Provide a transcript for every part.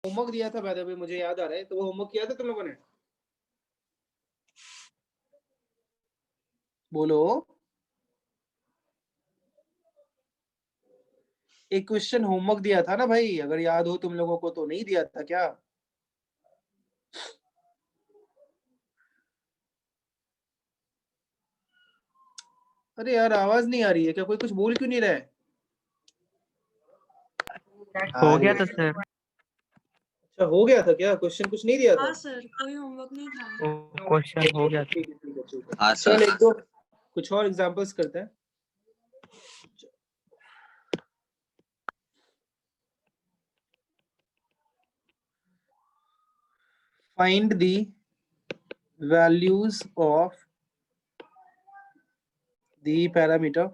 Homework दिया था, by the way मुझे याद आ रहा है, तो वो होमवर्क किया था तुम लोगों ने? बोलो। एक क्वेश्चन होमवर्क दिया था ना भाई, अगर याद हो तुम लोगों को तो। नहीं दिया था क्या? अरे यार आवाज नहीं आ रही है क्या? कोई कुछ बोल क्यों नहीं रहा है? हो गया था सर। अच्छा हो गया था क्या? क्वेश्चन कुछ नहीं दिया था? हाँ सर, कोई होमवर्क नहीं था। क्वेश्चन हो गया था। ठीक है ठीक है ठीक है। हाँ चल सर। एक दो कुछ और एग्जांपल्स करते हैं। Find the values of the parameter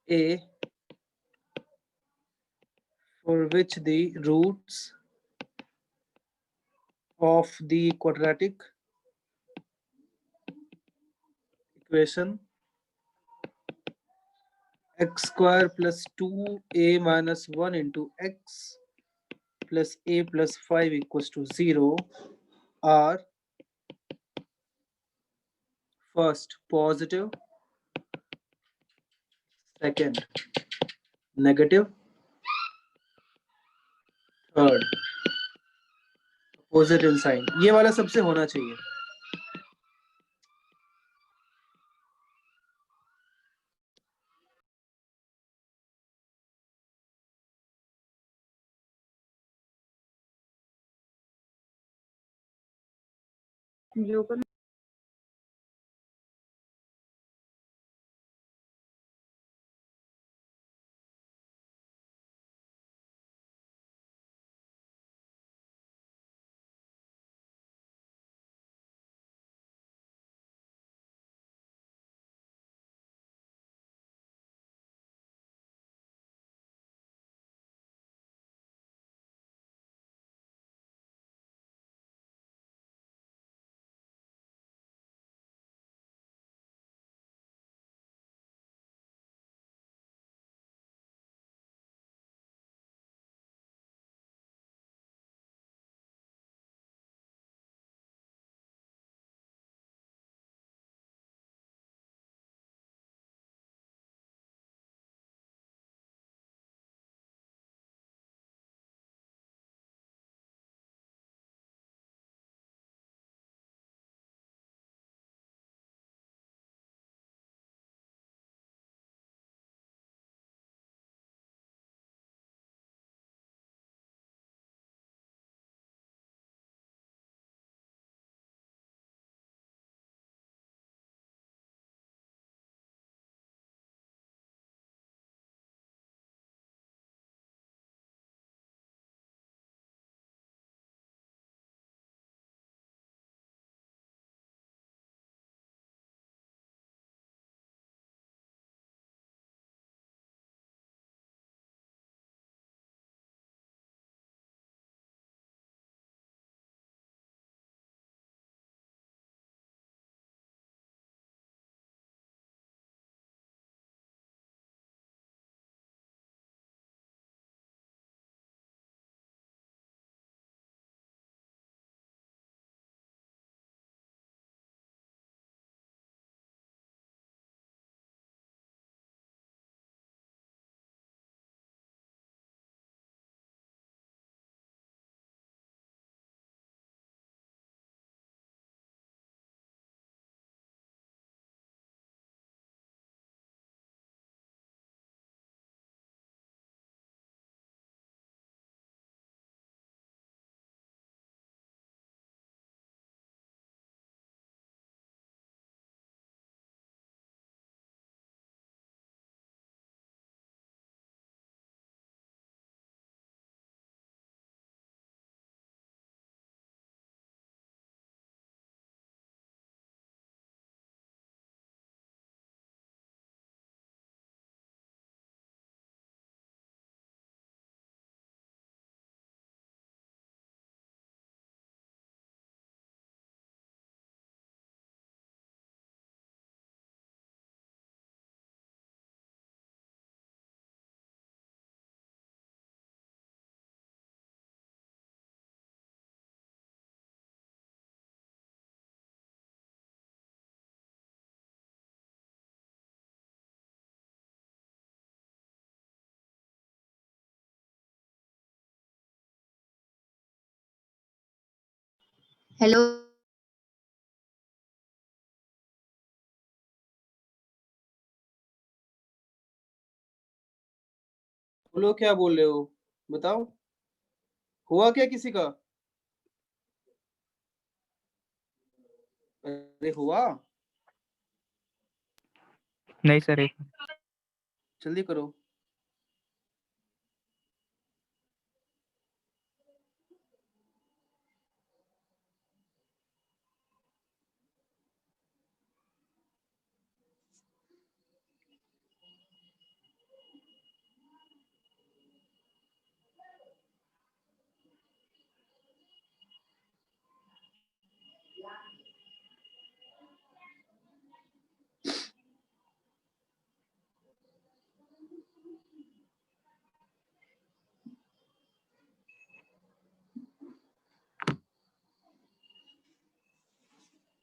a for which the roots of the quadratic equation x square plus 2a minus 1 into x plus a plus 5 equals to 0 are first positive, second negative, third opposite in sign. ये वाला सबसे होना चाहिए। जो hello बोलो क्या बोल रहे हो, बताओ, हुआ क्या किसी का? अरे हुआ, नहीं सर, एक जल्दी करो।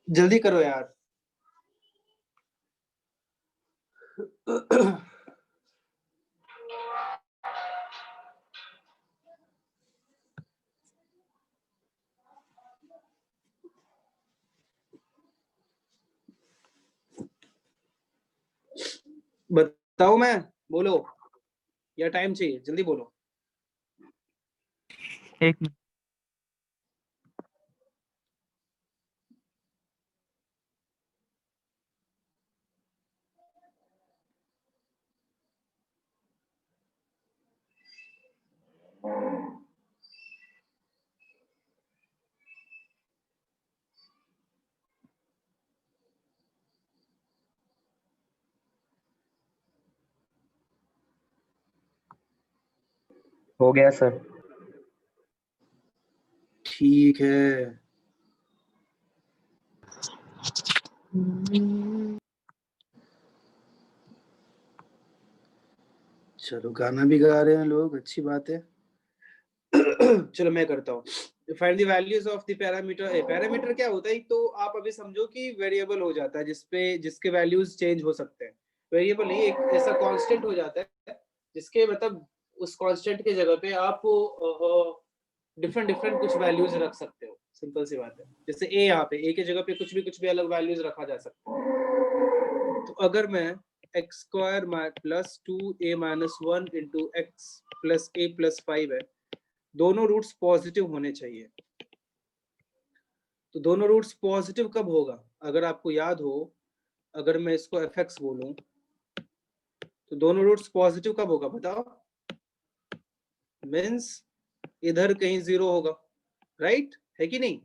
जल्दी करो यार। बताओ, मैं बोलो या टाइम चाहिए, जल्दी बोलो। एक मिनट। हो गया सर। ठीक है, चलो गाना भी गा रहे हैं लोग, अच्छी बात है। चलो मैं करता हूँ। Find the values of the parameter. Parameter क्या होता है? तो आप अभी समझो कि वेरिएबल हो जाता है जिसके वैल्यूज चेंज हो सकते हैं। वेरिएबल नहीं, एक ऐसा कांस्टेंट हो जाता है जिसके मतलब उस कांस्टेंट के जगह पे आप डिफरेंट डिफरेंट कुछ वैल्यूज रख सकते हो। सिंपल सी बात है। जैसे ए, यहाँ पे ए की जगह पे कुछ भी अलग वैल्यूज रखा जा सकता है। तो अगर मैं x square plus 2a minus 1 into x plus a plus 5 है, दोनों रूट्स पॉजिटिव होने चाहिए। तो दोनों रूट्स पॉजिटिव कब होगा? अगर आपको याद हो, अगर मैं इसको fx बोलूं तो दोनों रूट्स पॉजिटिव कब होगा बताओ? मीन्स इधर कहीं जीरो होगा, राइट है कि नहीं?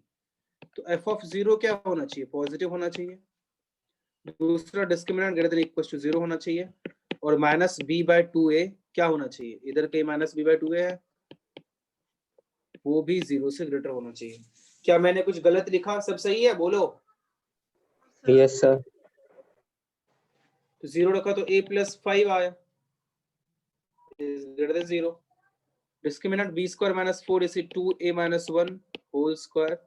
तो f ऑफ जीरो क्या होना चाहिए? पॉजिटिव होना चाहिए। दूसरा, discriminant greater than equal to zero होना चाहिए। और माइनस बी बाय 2a क्या होना चाहिए? इधर कहीं माइनस बी बाय 2a है, वो भी जीरो से ग्रेटर होना चाहिए। क्या मैंने कुछ गलत लिखा? सब सही है, बोलो। Yes sir. तो जीरो रखा तो a प्लस 5 आया, is greater than zero. Discriminant b square minus 4 is 2a minus 1 whole square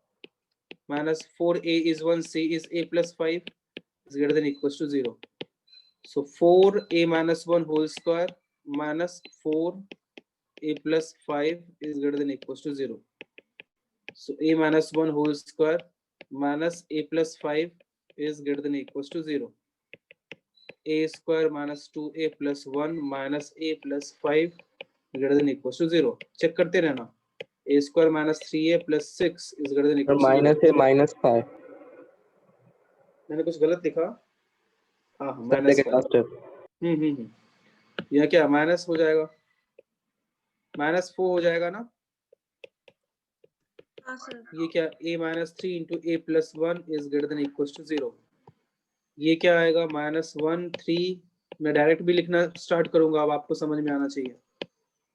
minus 4a is 1, c is a plus 5 is greater than equals to 0. So 4a minus 1 whole square minus 4a plus 5 is greater than equals to 0. So a minus 1 whole square minus a plus 5 is greater than equals to 0. A square minus 2a plus 1 minus a plus 5 greater than equals to 0. Check करते रहना। a square minus 3a plus 6 is greater than equals to 0. Minus है minus 5। मैंने कुछ गलत लिखा? हाँ हाँ, सबसे के लास्ट -5। यह क्या माइनस हो जाएगा? -4 हो जाएगा ना? हाँ सर। ये क्या a minus 3 into a plus 1 is greater than equals to 0। ये क्या आएगा? -1 3। मैं डायरेक्ट भी लिखना स्टार्ट करूंगा, अब आपको समझ में आना चाहिए।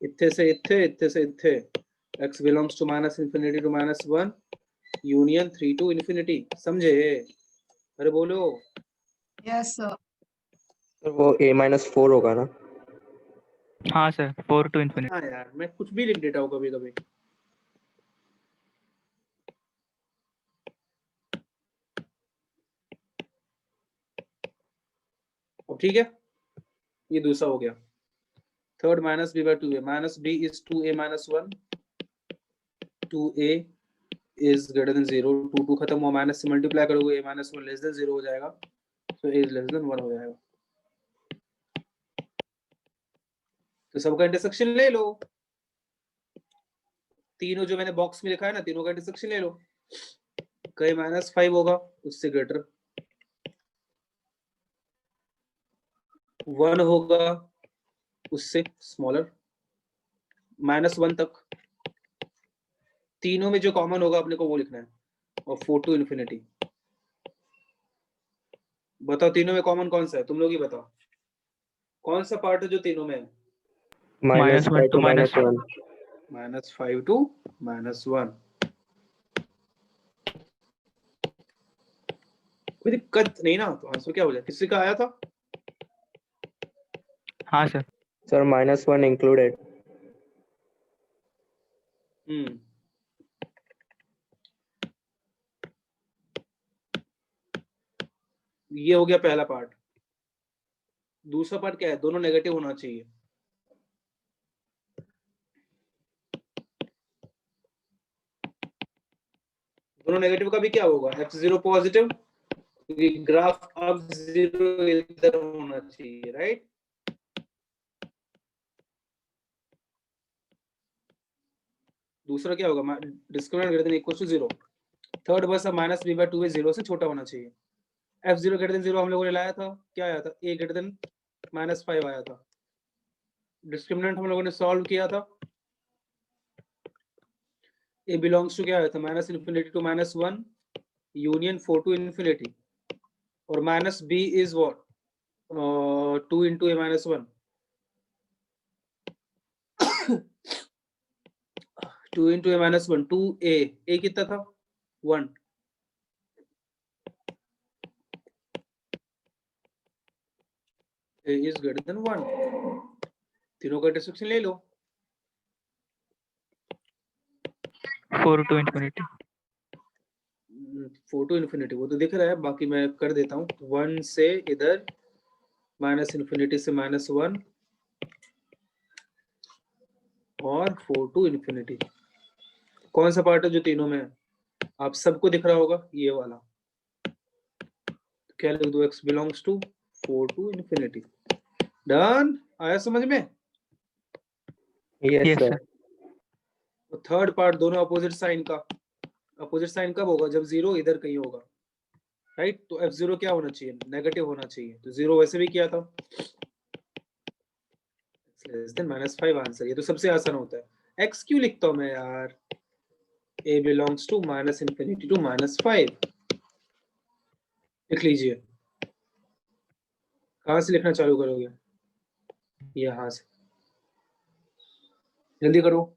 इत्थे से इत्थे, इत्थे से इत्थे, x belongs to minus infinity to minus 1 union 3 to infinity। समझे? अरे बोलो। Yes sir. सर वो a माइनस 4 होगा ना? हाँ सर, 4 to infinity। हाँ यार, मैं कुछ भी लिख देता हूँ कभी कभी। अब ठीक है, ये दूसरा हो गया। Third, minus b by 2a minus b is 2a minus 1 2a is greater than 0, 2 2 खत्म हुआ, माइनस से मल्टीप्लाई करोगे a माइनस 1 लेस देन 0 हो जाएगा, तो a इज लेस देन 1 हो जाएगा। तो सबका इंटरसेक्शन ले लो, तीनों जो मैंने बॉक्स में लिखा है ना, तीनों का इंटरसेक्शन ले लो। कहीं माइनस 5 होगा उससे ग्रेटर, 1 होगा उससे स्मॉलर, माइनस 1 तक, तीनों में जो कॉमन होगा अपने को वो लिखना है, और 4 टू इन्फिनिटी। बताओ तीनों में कॉमन कौन सा है, तुम लोग ही बताओ कौन सा पार्ट है जो तीनों में है। -5 -1 to to -1. -1. -5 टू -1। कोई दिक्कत नहीं ना, तो आंसर क्या हो जाए, किसी का आया था? हाँ सर। Sir, -1 included. ये हो गया पहला पार्ट। दूसरा पार्ट क्या है, दोनों नेगेटिव होना चाहिए। दोनों नेगेटिव का भी क्या होगा, x0 पॉजिटिव, क्योंकि ग्राफ अब 0 इधर होना चाहिए, राइट। दूसरा क्या होगा, discriminant greater than equal to 0। Third बस अब -b/2 है, 0 से छोटा होना चाहिए। f0 ग्रेटर देन 0 हम लोगों ने लाया था, क्या आया था, a ग्रेटर देन -5 आया था। डिस्क्रिमिनेंट हम लोगों ने सॉल्व किया था, a बिलोंग्स टू क्या आया था, -∞ टू -1 यूनियन 4 टू इन्फिनिटी, और -b is what, 2 into a -1, 2 into a -1, 2a कितना था, 1। a is greater than 1, तीनों का इंटरसेक्शन ले लो। 4 to infinity. 4 टू इन्फिनिटी वो तो दिख रहा है, बाकी मैं कर देता हूँ। 1 से इधर, -∞ से -1, और 4 टू इन्फिनिटी। कौन सा पार्ट है जो तीनों में है, आप सबको दिख रहा होगा, ये वाला। क्या लिख दो, x belongs to 4 to infinity. Done, आया समझ में? Yes, Yes sir. sir. Third part दोनों अपोजिट साइन का। अपोजिट साइन कब होगा, जब 0 इधर कहीं होगा, राइट। तो f0 क्या होना चाहिए, नेगेटिव होना चाहिए। तो 0 वैसे भी किया था, -5 आंसर। ये तो सबसे आसान होता है। x क्यों लिखता हूं मैं यार, a बिलोंग्स टू -∞ टू -5 लिख लीजिए। कहां से लिखना चालू करोगे, यहां से, जल्दी करो।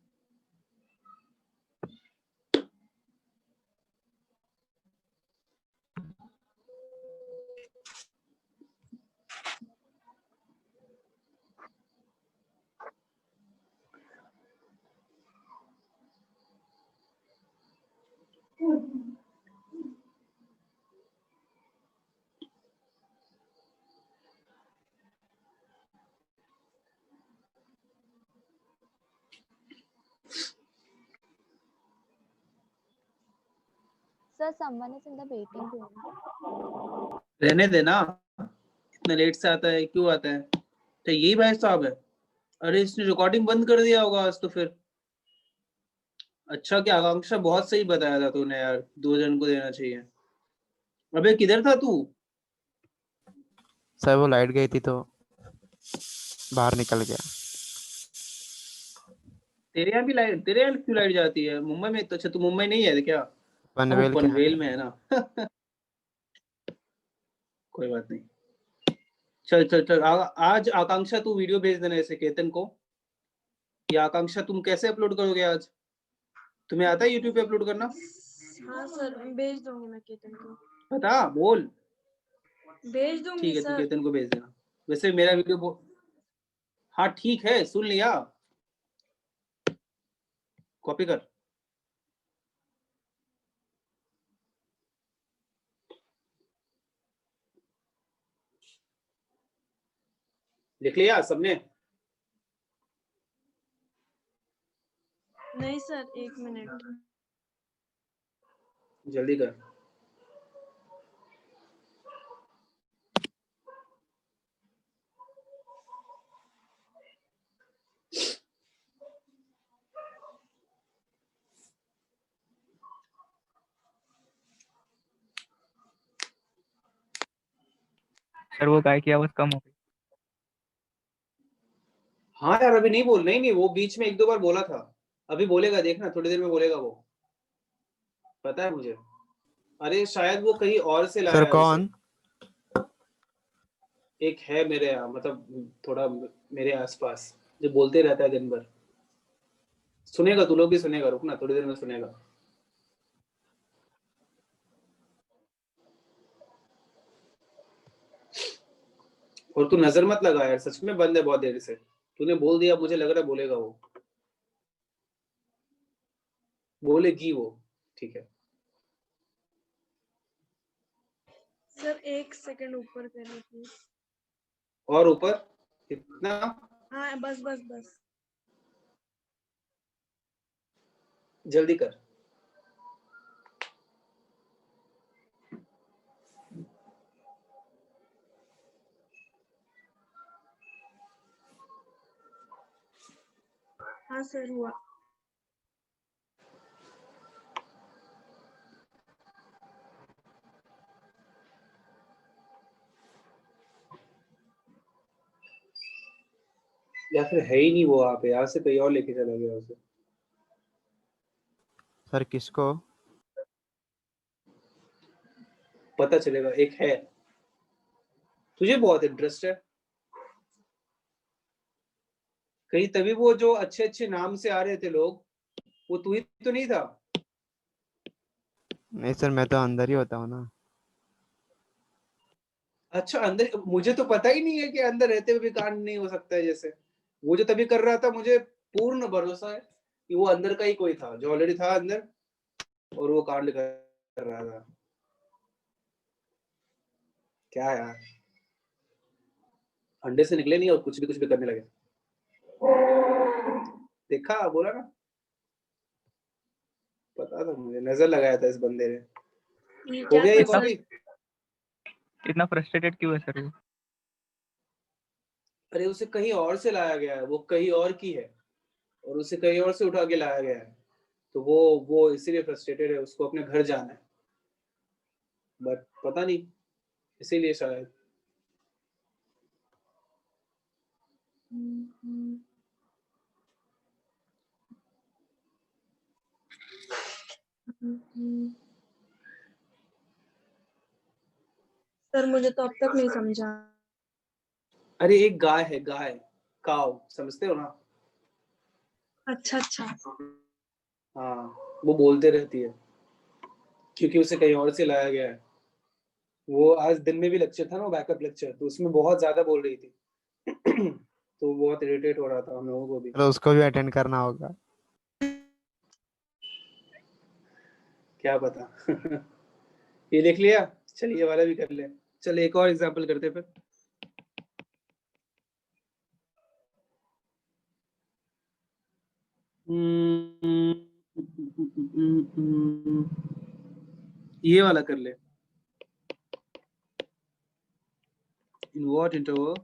Sir, someone is in the waiting room. रहने देना, इतना लेट से आता है, क्यों आता है? तो यही भाई साहब है। अरे इसने रिकॉर्डिंग बंद कर दिया होगा आज तो फिर। अच्छा, क्या आकांक्षा, बहुत सही बताया था तूने यार, 2 जन को देना चाहिए। अबे किधर था तू? सर वो लाइट गई थी तो बाहर निकल गया। तेरे यहाँ भी लाइट, तेरे यहाँ क्यों लाइट जाती है? मुंबई में तो, अच्छा तू मुंबई नहीं है क्या? पनवेल के पनवेल में है ना। कोई बात नहीं, चल चल चल। आज आकांक्षा तू वीडियो भेज देना ऐसे केतन को। या आकांक्षा तुम कैसे अपलोड करोगे आज? तुम्हें आता है यूट्यूब पे अपलोड करना? हाँ सर, भेज दूंगी मैं केतन को। बता, बोल। भेज दूंगी ठीक है, तू सर। केतन को भेज देना। वैसे मेरा वीडियो हाँ ठीक है, सुन लिया, कॉपी कर। लिख लिया सबने? नहीं सर, 1 मिनट। जल्दी कर। सर वो गाय की आवाज कम हो गई। हाँ यार अभी नहीं बोल, नहीं वो बीच में एक दो बार बोला था, अभी बोलेगा, देखना थोड़ी देर में बोलेगा वो, पता है मुझे। अरे शायद वो कहीं और से लाया सर है कौन? उसे। एक है मेरे यहाँ, मतलब थोड़ा मेरे आसपास, जो बोलते रहता है दिन भर। सुनेगा, तू लोग भी सुनेगा, रुकना थोड़ी देर में सुनेगा। और तू नजर मत लगा यार, सच में बंद है बहुत देर से। तूने बोल दिया, मुझे लग रहा है बोलेगा वो, बोलेगी वो, ठीक है। सर 1 सेकंड ऊपर करिए प्लीज। और ऊपर कितना? हाँ बस बस बस। जल्दी कर। हाँ सर हुआ। या फिर है ही नहीं वो वहां पे, यहाँ से कहीं और लेके चला गया उसे। सर किसको? पता चलेगा, एक है। तुझे बहुत इंटरेस्ट है कहीं, तभी वो जो अच्छे अच्छे नाम से आ रहे थे लोग, वो तू ही तो नहीं था। नहीं सर, मैं तो अंदर ही होता हूँ ना। अच्छा अंदर, मुझे तो पता ही नहीं है कि अंदर रहते हुए भी कांड नहीं हो सकता है। जैसे वो जो तभी कर रहा था, मुझे पूर्ण भरोसा है कि वो अंदर का ही कोई था जो ऑलरेडी था अंदर, और वो कांड कर रहा था। क्या यार, अंडे से निकले नहीं और कुछ भी करने लगे। देखा, बोला ना, पता था मुझे, नजर लगाया था इस बंदे ने। ये हो क्या गया था ये सर? कॉपी? इतना फ्रस्ट्रेटेड क्यों है सर वो? अरे उसे कहीं और से लाया गया है, वो कहीं और की है, और उसे कहीं और से उठा के लाया गया है, तो वो इसीलिए फ्रस्ट्रेटेड है, उसको अपने घर जाना है, बट पता नहीं, इसीलिए शायद। सर मुझे तो अब तक नहीं समझा। अरे एक गाय है, गाय, काव, समझते हो ना? अच्छा अच्छा। हाँ, वो बोलते रहती है क्योंकि उसे कहीं और से लाया गया है। वो आज दिन में भी लेक्चर था ना, बैकअप लेक्चर, तो उसमें बहुत ज्यादा बोल रही थी। तो बहुत इरिटेट हो रहा था हम लोगों को भी। चलो उसको भी अटेंड करना होगा। क्या पता। ये देख लिया, चलिए ये वाला भी कर ले। चलिए एक और एग्जांपल करते फिर। ये वाला कर ले। In what interval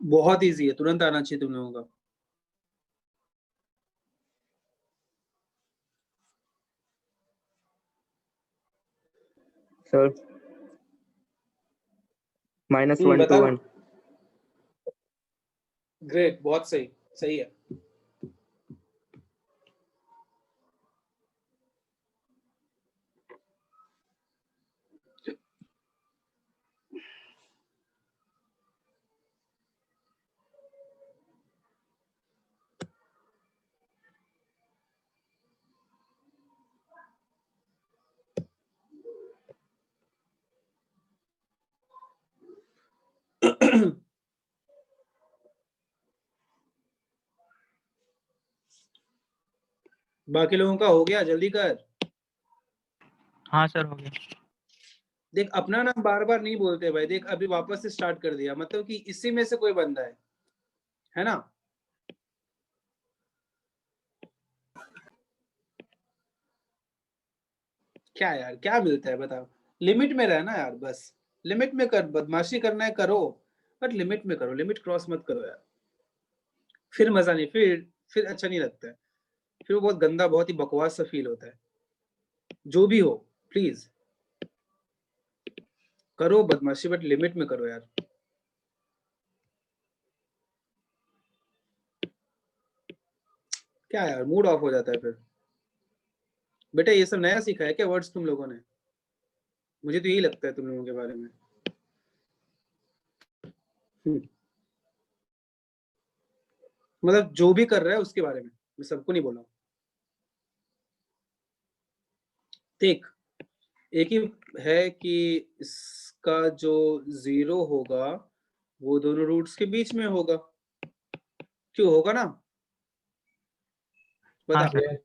बहुत इजी है, तुरंत आना चाहिए तुम लोगों का। Sir, -1 to बता ना। 1. ग्रेट, बहुत सही, सही है। बाकी लोगों का हो गया, जल्दी कर। हाँ सर हो गया। देख अपना नाम बार बार नहीं बोलते भाई, देख अभी वापस से स्टार्ट कर दिया, मतलब कि इसी में से कोई बंदा है ना? क्या यार, क्या मिलता है बताओ? लिमिट में रहना यार, बस लिमिट में कर, बदमाशी करना है करो, बट लिमिट में करो, लिमिट क्रॉस मत करो यार, फिर मजा नहीं, फिर अच्छा नहीं लगता है, फिर वो बहुत गंदा, बहुत ही बकवास सा फील होता है। जो भी हो प्लीज करो बदमाशी, बट लिमिट में करो यार। क्या यार, मूड ऑफ हो जाता है फिर। बेटा ये सब नया सीखा है क्या वर्ड्स तुम लोगों ने? मुझे तो यही लगता है तुम लोगों के बारे में। मतलब जो भी कर रहा है उसके बारे में, मैं सबको नहीं बोल रहा हूं। देख एक ही है कि इसका जो 0 होगा वो दोनों रूट्स के बीच में होगा, क्यों होगा ना? हाँ बता। सर।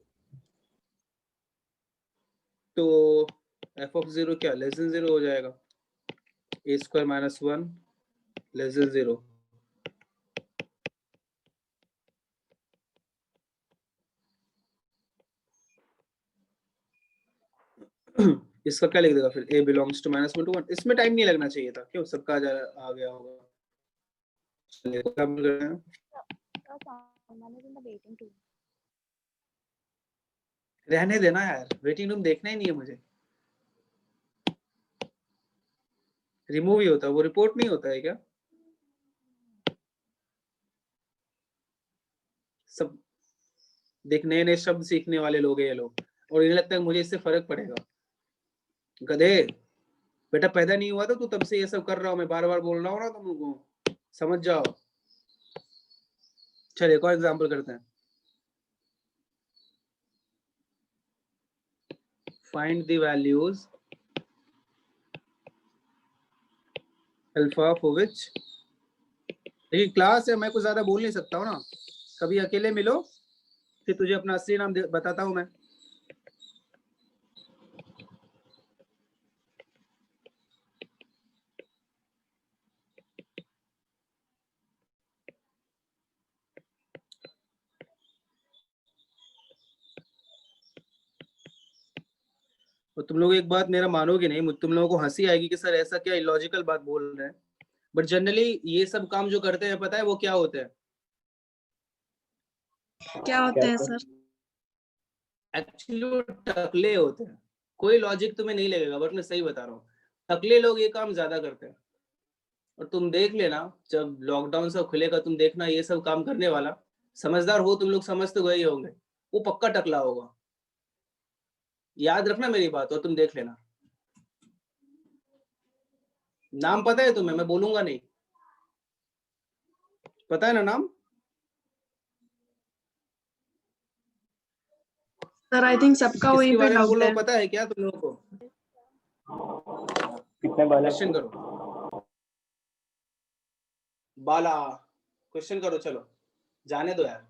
तो f of 0 क्या लेस देन 0 हो जाएगा, a square minus 1 less than 0। इसका क्या लिख देगा फिर, a बिलोंग्स टू -1 to 1। इसमें टाइम नहीं लगना चाहिए था, क्यों सबका आ गया होगा। चलिए क्या बोल रहे हैं? Someone is in the waiting room. रहने देना यार, वेटिंग रूम देखना ही नहीं है मुझे। रिमूव ही होता है वो, रिपोर्ट नहीं होता है क्या? सब देख नए नए शब्द सीखने वाले लोग हैं ये लोग, और इन्हें लगता है मुझे इससे फर्क पड़ेगा। गधे, बेटा पैदा नहीं हुआ था तू तब से ये सब कर रहा हूं, मैं बार बार बोल रहा हूँ ना तुम लोगों को, समझ जाओ। चलिए एक और एग्जाम्पल करते हैं। Find the values alpha for which, देखिए क्लास है, मैं कुछ ज्यादा बोल नहीं सकता हूँ ना, कभी अकेले मिलो फिर तुझे अपना असली नाम बताता हूँ मैं। और तुम लोग एक बात मेरा मानोगे नहीं, तुम लोगों को हंसी आएगी कि सर ऐसा क्या इलॉजिकल बात बोल रहे हैं, बट जनरली ये सब काम जो करते हैं पता है वो क्या होते हैं? क्या होते हैं सर? एक्चुअली वो टकले होते हैं। कोई लॉजिक तुम्हें नहीं लगेगा बट मैं सही बता रहा हूँ, टकले लोग ये काम ज्यादा करते हैं। और तुम देख लेना जब लॉकडाउन सब खुलेगा, तुम देखना ये सब काम करने वाला, समझदार हो तुम लोग समझ तो गए होंगे, वो पक्का टकला होगा। याद रखना मेरी बात, और तुम देख लेना। नाम पता है तुम्हें, मैं बोलूंगा नहीं, पता है ना नाम? सर आई थिंक सबका वहीं किसके पे बारे में बोल डाउट रहा है। हूँ पता है क्या तुम लोगों को? कितने बालक क्वेश्चन करो बाला, क्वेश्चन करो, चलो जाने दो यार।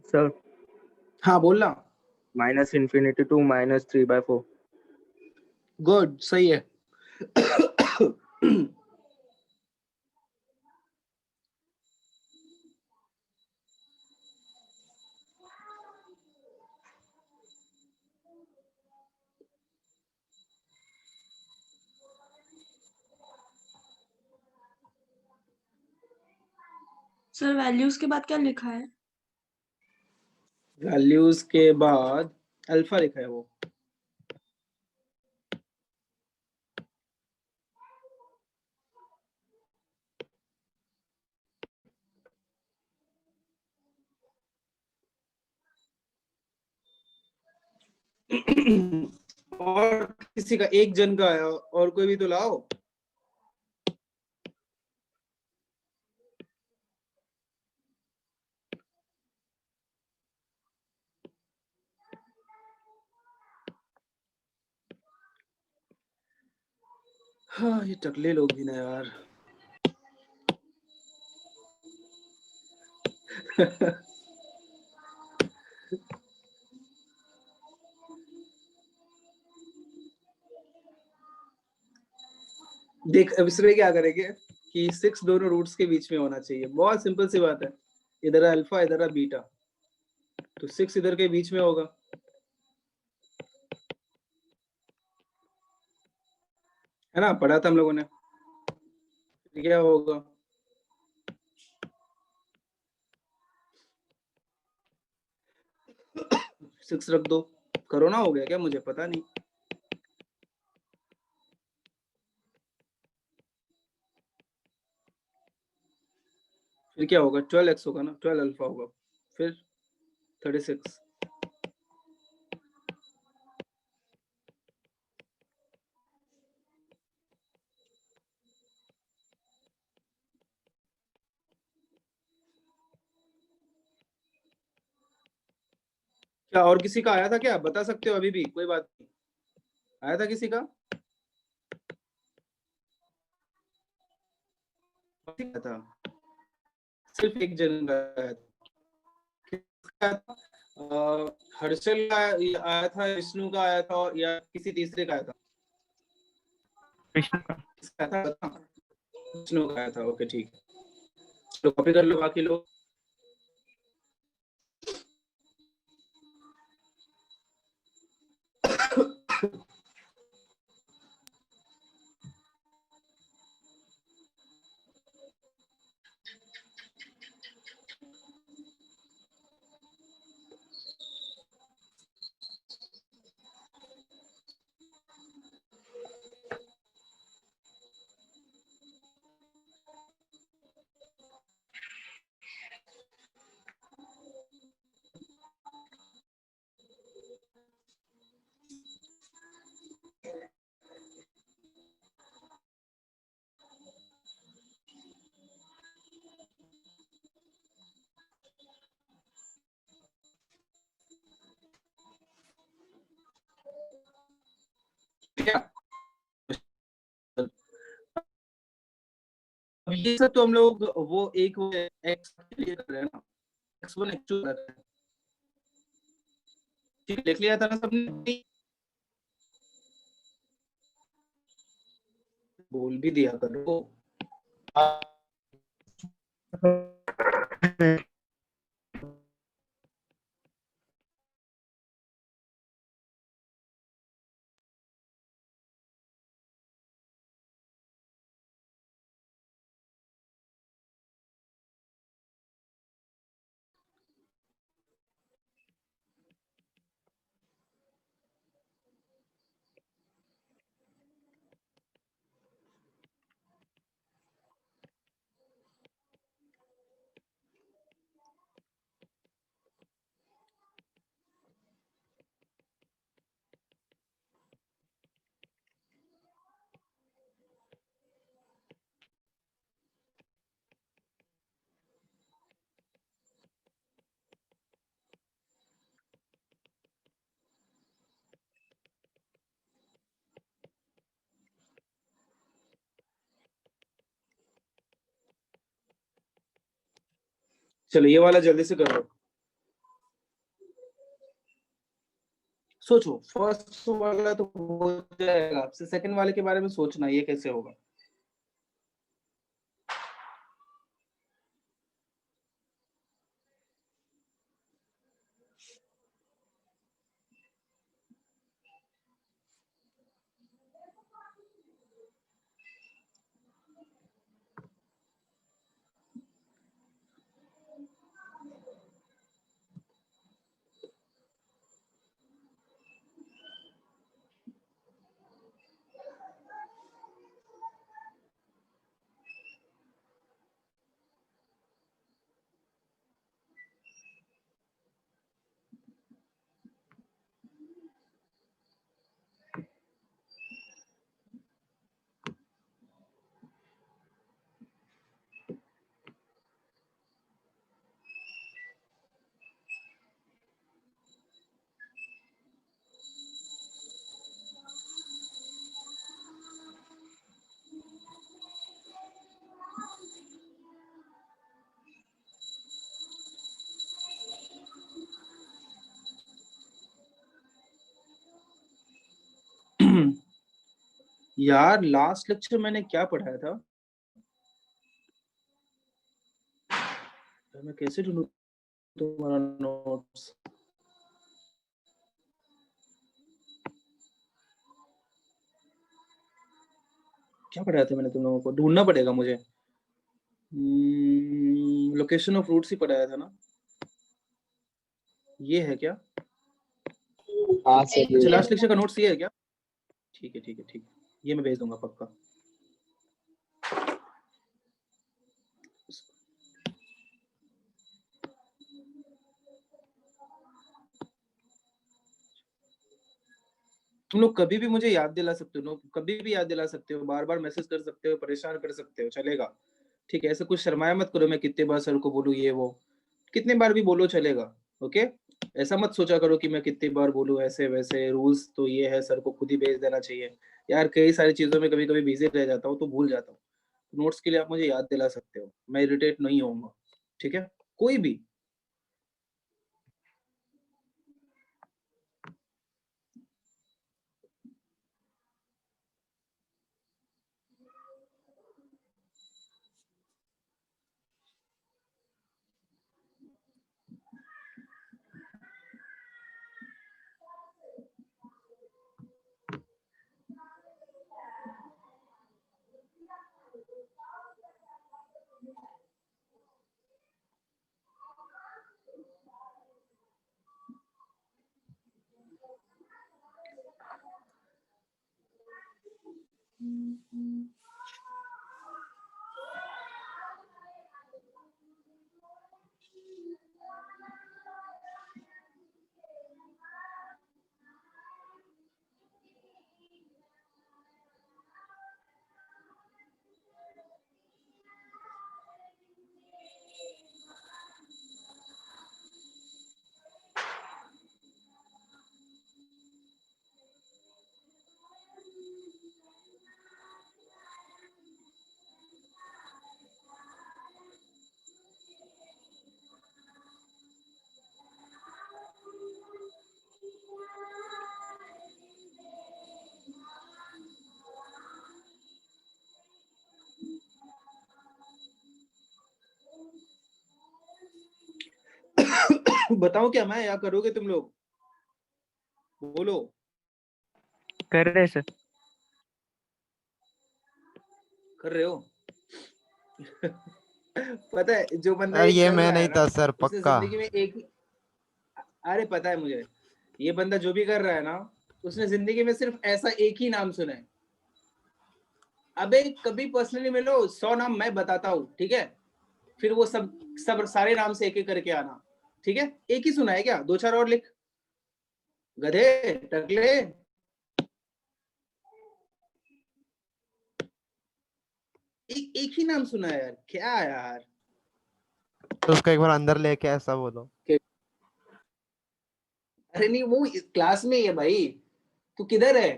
सर हाँ बोलना। -∞ to -3/4। गुड, सही है। सर वैल्यूज के बाद क्या लिखा है? वैल्यूज के बाद अल्फा लिखा है वो। और किसी का एक जन का आया, और कोई भी तो लाओ। हाँ ये टकले लोग भी ना यार। देख अब इसमें क्या करेंगे कि 6 दोनों रूट्स के बीच में होना चाहिए। बहुत सिंपल सी बात है, इधर अल्फा इधर बीटा, तो 6 इधर के बीच में होगा, है ना, पढ़ा था हम लोगों ने। क्या होगा, सिक्स रख दो। कोरोना हो गया क्या, मुझे पता नहीं। फिर क्या होगा, 12x होगा ना, 12 अल्फा होगा, फिर 36। क्या और किसी का आया था क्या, बता सकते हो अभी भी, कोई बात नहीं। आया था किसी का, आया था, सिर्फ एक जन का आया था। किसका आया था? हर्षल का आया था, विष्णु का आया था, या किसी तीसरे का आया था? विष्णु का। किसका आया था बता। विष्णु का आया था, ओके ठीक है। चलो कॉपी कर लो बाकी लोग। क्या अब ये सब तो हम लोग वो एक एक्स के लिए कर रहे हैं ना, x1 x2 कर रहे हैं। ठीक, लिख लिया था ना सबने, बोल भी दिया करो। चलो ये वाला जल्दी से करो। सोचो, फर्स्ट वाला तो हो जाएगा, आपसे सेकंड वाले के बारे में सोचना, ये कैसे होगा। यार लास्ट लेक्चर मैंने क्या पढ़ाया था? मैं कैसे ढूंढूं तुम्हारा नोट्स? क्या पढ़ाया था मैंने तुम लोगों को? ढूंढना पड़ेगा मुझे। लोकेशन ऑफ रूट्स ही पढ़ाया था ना? ये है क्या? हाँ सर अच्छा, लास्ट लेक्चर का नोट्स ये है क्या? ठीक है ठीक है ठीक है, ये मैं भेज दूंगा पक्का। तुम लोग कभी भी मुझे याद दिला सकते हो, कभी भी याद दिला सकते हो, बार बार मैसेज कर सकते हो, परेशान कर सकते हो, चलेगा। ठीक है, ऐसे कुछ शर्माया मत करो मैं कितने बार सर को बोलूं ये वो, कितने बार भी बोलो चलेगा। ओके, ऐसा मत सोचा करो कि मैं कितनी बार बोलूं ऐसे वैसे, रूल्स तो ये है सर को खुद ही भेज देना चाहिए। यार कई सारी चीजों में कभी कभी बिजी रह जाता हूँ तो भूल जाता हूँ। नोट्स के लिए आप मुझे याद दिला सकते हो, मैं इरिटेट नहीं होऊंगा। ठीक है, कोई भी। बताओ क्या मैं या करोगे तुम लोग? बोलो। कर रहे सर। कर रहे हो? पता है जो बंदा अरे ये कर मैं रहा नहीं है था ना, सर, उसने पक्का। जिंदगी में एक ही, अरे पता है मुझे, ये बंदा जो भी कर रहा है ना, उसने जिंदगी में सिर्फ ऐसा एक ही नाम सुना है। अबे कभी पर्सनली मिलो, 100 नाम मैं बताता हूँ, ठीक है? फिर वो सब सब सारे नाम से एक एक करके आना। ठीक है, एक ही सुना है क्या? दो चार और लिख, गधे टकले। एक ही नाम सुना है यार, क्या यार। तो उसको एक बार अंदर लेके ऐसा बोलो। अरे नहीं, वो क्लास में ही है भाई, तू किधर है?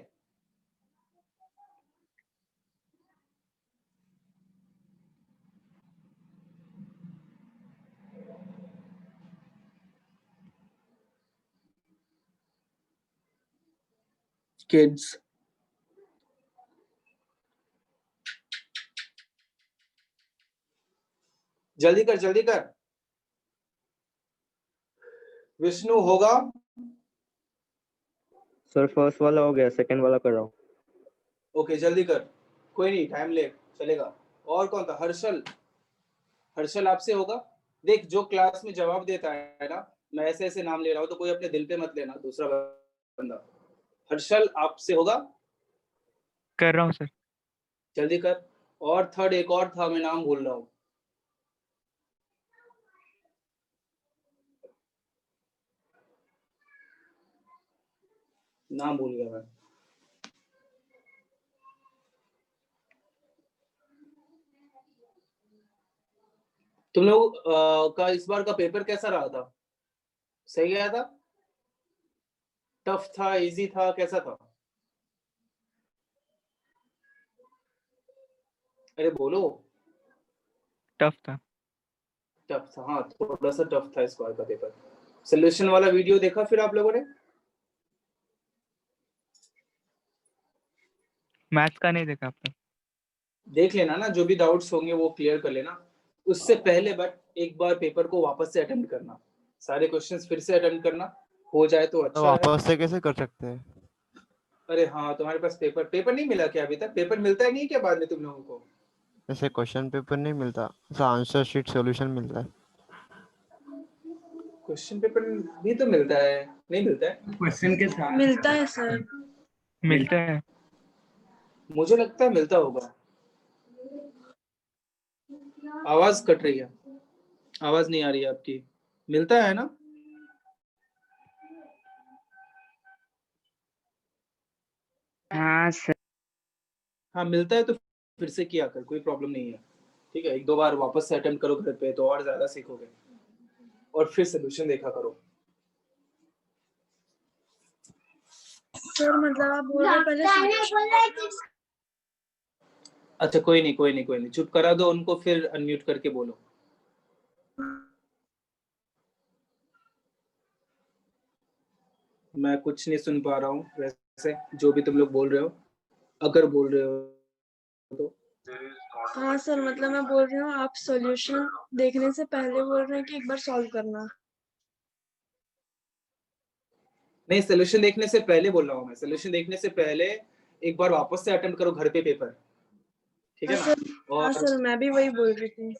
किड्स, जल्दी कर जल्दी कर। विष्णु होगा? सर फर्स्ट वाला हो गया, सेकंड वाला कर रहा हूँ। ओके जल्दी कर, कोई नहीं टाइम ले, चलेगा। और कौन था? हर्षल, हर्षल आपसे होगा? देख जो क्लास में जवाब देता है ना, मैं ऐसे ऐसे नाम ले रहा हूँ तो कोई अपने दिल पे मत लेना, दूसरा बंदा। हर्षल आपसे होगा? कर रहा हूँ सर। जल्दी कर। और थर्ड एक और था, मैं नाम भूल रहा हूँ। नाम भूल गया मैं। तुम लोग का इस बार का पेपर कैसा रहा था? सही गया था? टफ था, इजी था, कैसा था? अरे बोलो। टफ था। टफ था, हाँ थोड़ा सा टफ था इस बार का पेपर। सोल्यूशन वाला वीडियो देखा फिर आप लोगों ने? मैथ्स का नहीं देखा आपने? देख लेना ना, जो भी डाउट्स होंगे वो क्लियर कर लेना उससे पहले, बट एक बार पेपर को वापस से अटेम्प्ट करना, सारे क्वेश्चंस फिर से अटेम्प्ट करना, हो जाए तो तो अच्छा है। वापस से कैसे कर सकते हैं? अरे हाँ, तुम्हारे पास पेपर नहीं मिला क्या अभी तक? पेपर मिलता ही नहीं क्या बाद में तुम लोगों को? ऐसे क्वेश्चन पेपर नहीं मिलता, ऐसा आंसर शीट सॉल्यूशन मिलता है। क्वेश्चन पेपर भी तो मिलता है, नहीं मिलता है? क्वेश्चन के साथ मिलता है सर। मिलता है। मुझे लगता है मिलता होगा। आवाज कट रही है, आवाज नहीं आ रही है आपकी। मिलता है ना? हाँ सर। हाँ मिलता है तो फिर से किया कर, कोई प्रॉब्लम नहीं है। ठीक है, एक दो बार वापस से अटेम्प्ट करो घर पे तो और ज्यादा सीखोगे, और फिर सोल्यूशन देखा करो। सर मतलब आप बोल रहे हो पहले solution। अच्छा कोई नहीं कोई नहीं कोई नहीं, चुप करा दो उनको, फिर अनम्यूट करके बोलो। मैं कुछ नहीं सुन पा रहा हूँ वैसे, जो भी तुम लोग बोल रहे हो, अगर बोल रहे हो तो। हाँ सर मतलब मैं बोल रही हूँ आप सॉल्यूशन देखने से पहले बोल रहे हैं कि एक बार सॉल्व करना। नहीं, सोल्यूशन देखने से पहले बोल रहा हूँ मैं, सोल्यूशन देखने से पहले एक बार वापस से अटेम्प्ट करो घर पे पेपर, ठीक है हाँ ना? सर, हाँ और सर मैं भी वही बोल रही थी।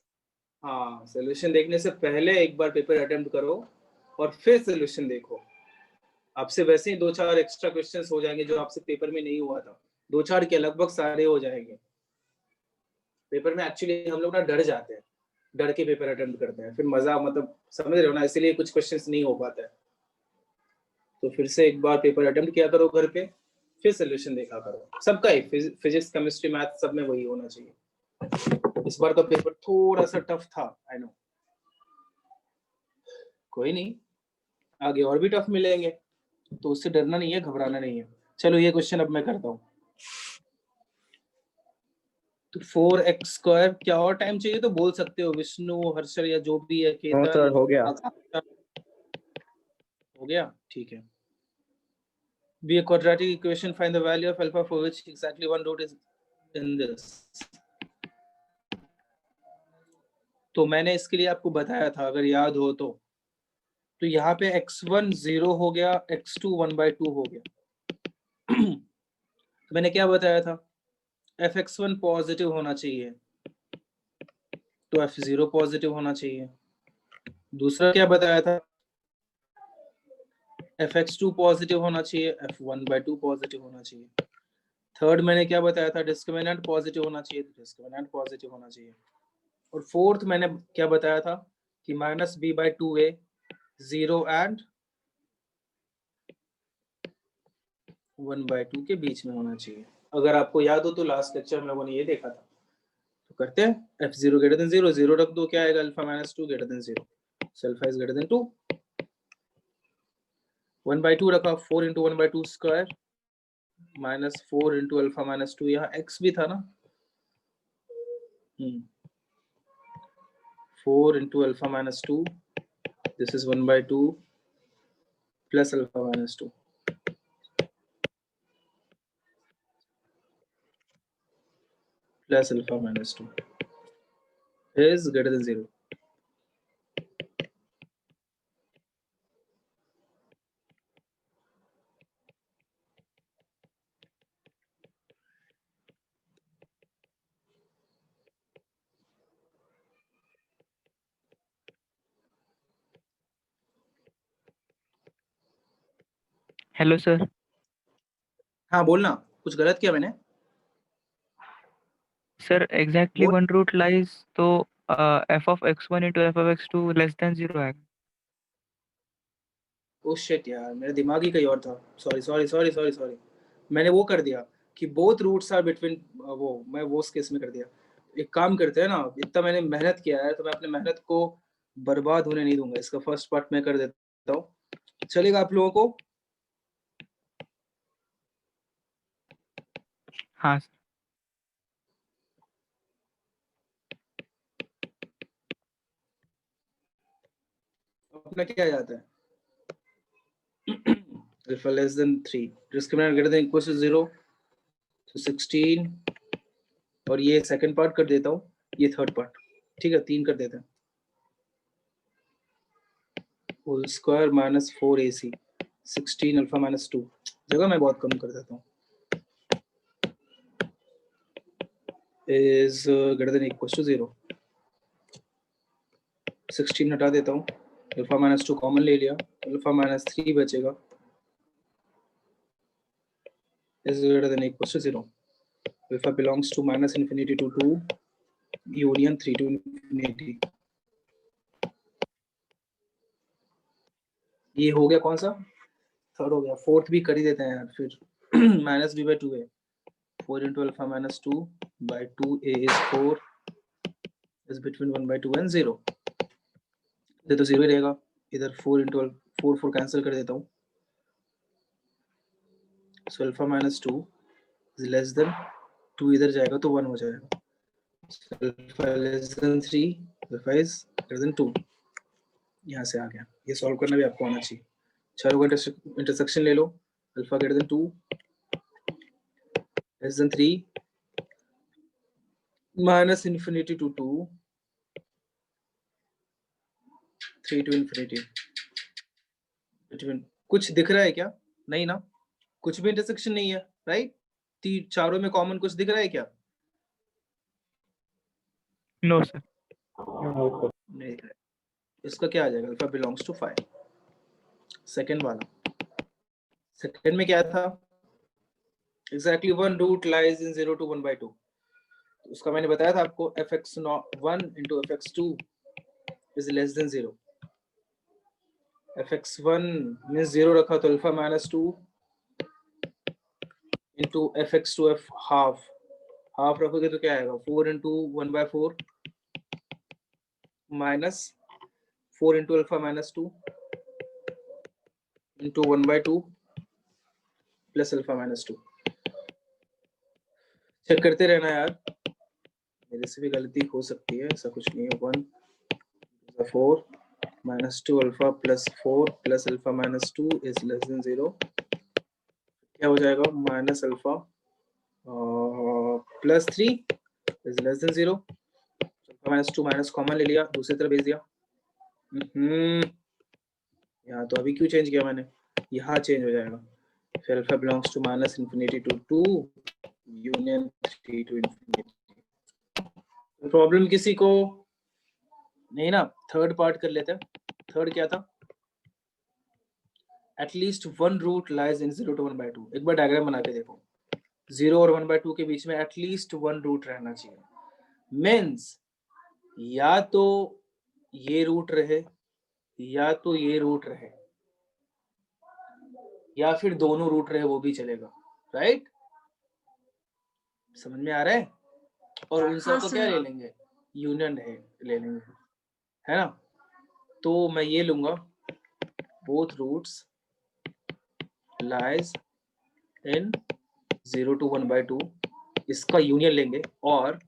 हाँ, सोल्यूशन देखने से पहले एक बार पेपर अटेम्प्ट करो और फिर सोल्यूशन देखो। आपसे वैसे ही दो चार एक्स्ट्रा क्वेश्चंस हो जाएंगे जो आपसे पेपर में नहीं हुआ था, दो चार के लगभग सारे हो जाएंगे। पेपर में एक्चुअली हम लोग ना डर जाते हैं, डर के पेपर अटेम्प्ट करते हैं, फिर मजा, मतलब समझ रहे हो ना, इसीलिए कुछ क्वेश्चंस नहीं हो पाता है। तो फिर से एक बार पेपर अटेम्प्ट किया करो घर पे, फिर सोल्यूशन देखा करो। सबका ही फिजिक्स केमिस्ट्री मैथ सब में वही होना चाहिए। इस बार का पेपर थोड़ा सा टफ था, आई नो, कोई नहीं, आगे और भी टफ मिलेंगे, तो उससे डरना नहीं है, घबराना नहीं है। चलो ये क्वेश्चन अब मैं करता हूँ। तो 4x² क्या और टाइम चाहिए तो बोल सकते हो, विष्णु, हर्षल या जो भी है, हाँ सर, हो गया। हो गया, ठीक है। Be a quadratic equation, find the value of alpha for which exactly one root is in this. तो मैंने इसके लिए आपको बताया था, अगर याद हो तो यहाँ पे x1 0 हो गया, x2 1/2 हो गया। तो मैंने क्या बताया था, fx1 पॉजिटिव होना चाहिए तो f0 पॉजिटिव होना चाहिए। दूसरा क्या बताया था, fx2 पॉजिटिव होना चाहिए, f1/2 पॉजिटिव होना चाहिए। थर्ड मैंने क्या बताया था, डिस्क्रिमिनेंट पॉजिटिव होना चाहिए, डिस्क्रिमिनेंट पॉजिटिव होना चाहिए। और फोर्थ मैंने क्या बताया था कि -b/2a 0 एंड 1/2 के बीच में होना चाहिए। अगर आपको याद हो तो लास्ट लेक्चर में लोगों ने ये देखा था। तो करते हैं, f0 greater than 0, 0 रख दो, क्या आएगा, alpha -2 greater than 0, so alpha is greater than 2। 1/2 रखा, 4 into 1/2 स्क्वायर -4 into अल्फा -2, यहाँ x भी था ना, 4 into alpha -2, this is 1/2 plus alpha -2 plus alpha -2 is greater than 0। Hello sir. हाँ बोलना, कुछ गलत किया मैंने? सर एग्जैक्टली बोल। वन रूट लाइज, तो f(x1) into f(x2) less than 0 आएगा। ओह शिट यार, मेरा दिमाग ही कहीं और था, sorry sorry sorry sorry sorry. मैंने वो कर दिया कि बोथ रूट्स आर बिटवीन, वो मैं वो उस केस में कर दिया। एक काम करते हैं ना, इतना मैंने मेहनत किया है तो मैं अपने मेहनत को बर्बाद होने नहीं दूंगा। इसका फर्स्ट पार्ट मैं कर देता हूँ, चलेगा आप लोगों को? हाँ सर। अपना क्या जाता है, alpha less than 3, discriminant greater than equal to 0, तो 16 और ये सेकंड पार्ट कर देता हूँ, ये थर्ड पार्ट, ठीक है 3 कर देते हैं, whole square minus 4ac 16 alpha minus 2, जगह मैं बहुत कम कर देता हूँ, is greater than equal to 0। 16 हटा देता हूँ, अल्फा माइनस 2 कॉमन ले लिया, अल्फा माइनस 3 बचेगा, is greater than equal to 0। Alpha belongs to minus infinity to 2 union 3 to infinity. ये हो गया कौन सा, थर्ड हो गया, फोर्थ भी कर ही देते हैं यार फिर। माइनस बी बाई 2 है, 4 into alpha minus 2 by 2 a is 4 is between 1 by 2 and 0। इधर तो 0 ही रहेगा, इधर 4 इंटू 4 कैंसिल कर देता हूँ, so alpha minus 2 is less than 2, इधर जाएगा तो 1 हो जाएगा, alpha less than 3, alpha is greater than 2। यहाँ से आ गया, ये सॉल्व करना भी आपको आना चाहिए। चारों का इंटरसेक्शन ले लो, alpha greater than 2 less than 3 minus infinity to 2 3 to infinity. कुछ दिख रहा है क्या? नहीं ना, कुछ भी इंटरसेक्शन नहीं है, राइट? चारों में कॉमन कुछ दिख रहा है क्या? No sir. नहीं दिख रहा है। इसका क्या आ जाएगा? Alpha belongs to 5। सेकंड वाला, सेकंड में क्या था? Exactly one root lies in 0 to 1 by 2। उसका मैंने बताया था आपको, fx1 into fx2 is less than 0। fx1 में 0 रखा तो alpha minus 2 into fx2 f half, half रखोगे तो क्या आएगा? 4 into 1 by 4 minus 4 into alpha minus 2 into 1 by 2 plus alpha minus 2। Check करते रहना यार, मेरे से भी गलती हो सकती है, ऐसा कुछ नहीं है। 1 4 minus 2 alpha plus 4 plus alpha minus 2 is less than 0। क्या हो जाएगा? Minus alpha plus 3 is less than 0। Alpha minus 2 minus common ले लिया, दूसरी तरफ भेज दिया। यहाँ तो अभी क्यों चेंज किया मैंने, यहाँ चेंज हो जाएगा। फिर alpha belongs to minus infinity to 2 union 3 to infinity. Problem किसी को नहीं ना? थर्ड पार्ट कर लेते हैं। थर्ड क्या था? At least one root lies in 0 to 1 by 2। एक बार डायग्राम बना के देखो, 0 और 1 by 2 के बीच में एटलीस्ट वन रूट रहना चाहिए। मीन्स या तो ये रूट रहे या तो ये रूट रहे या फिर दोनों रूट रहे, वो भी चलेगा, राइट? समझ में आ रहा है? और उन सबको क्या ले लेंगे? यूनियन ले लेंगे, है ना? तो मैं ये लूंगा, both roots lies in 0 to 1 by 2, इसका यूनियन लेंगे और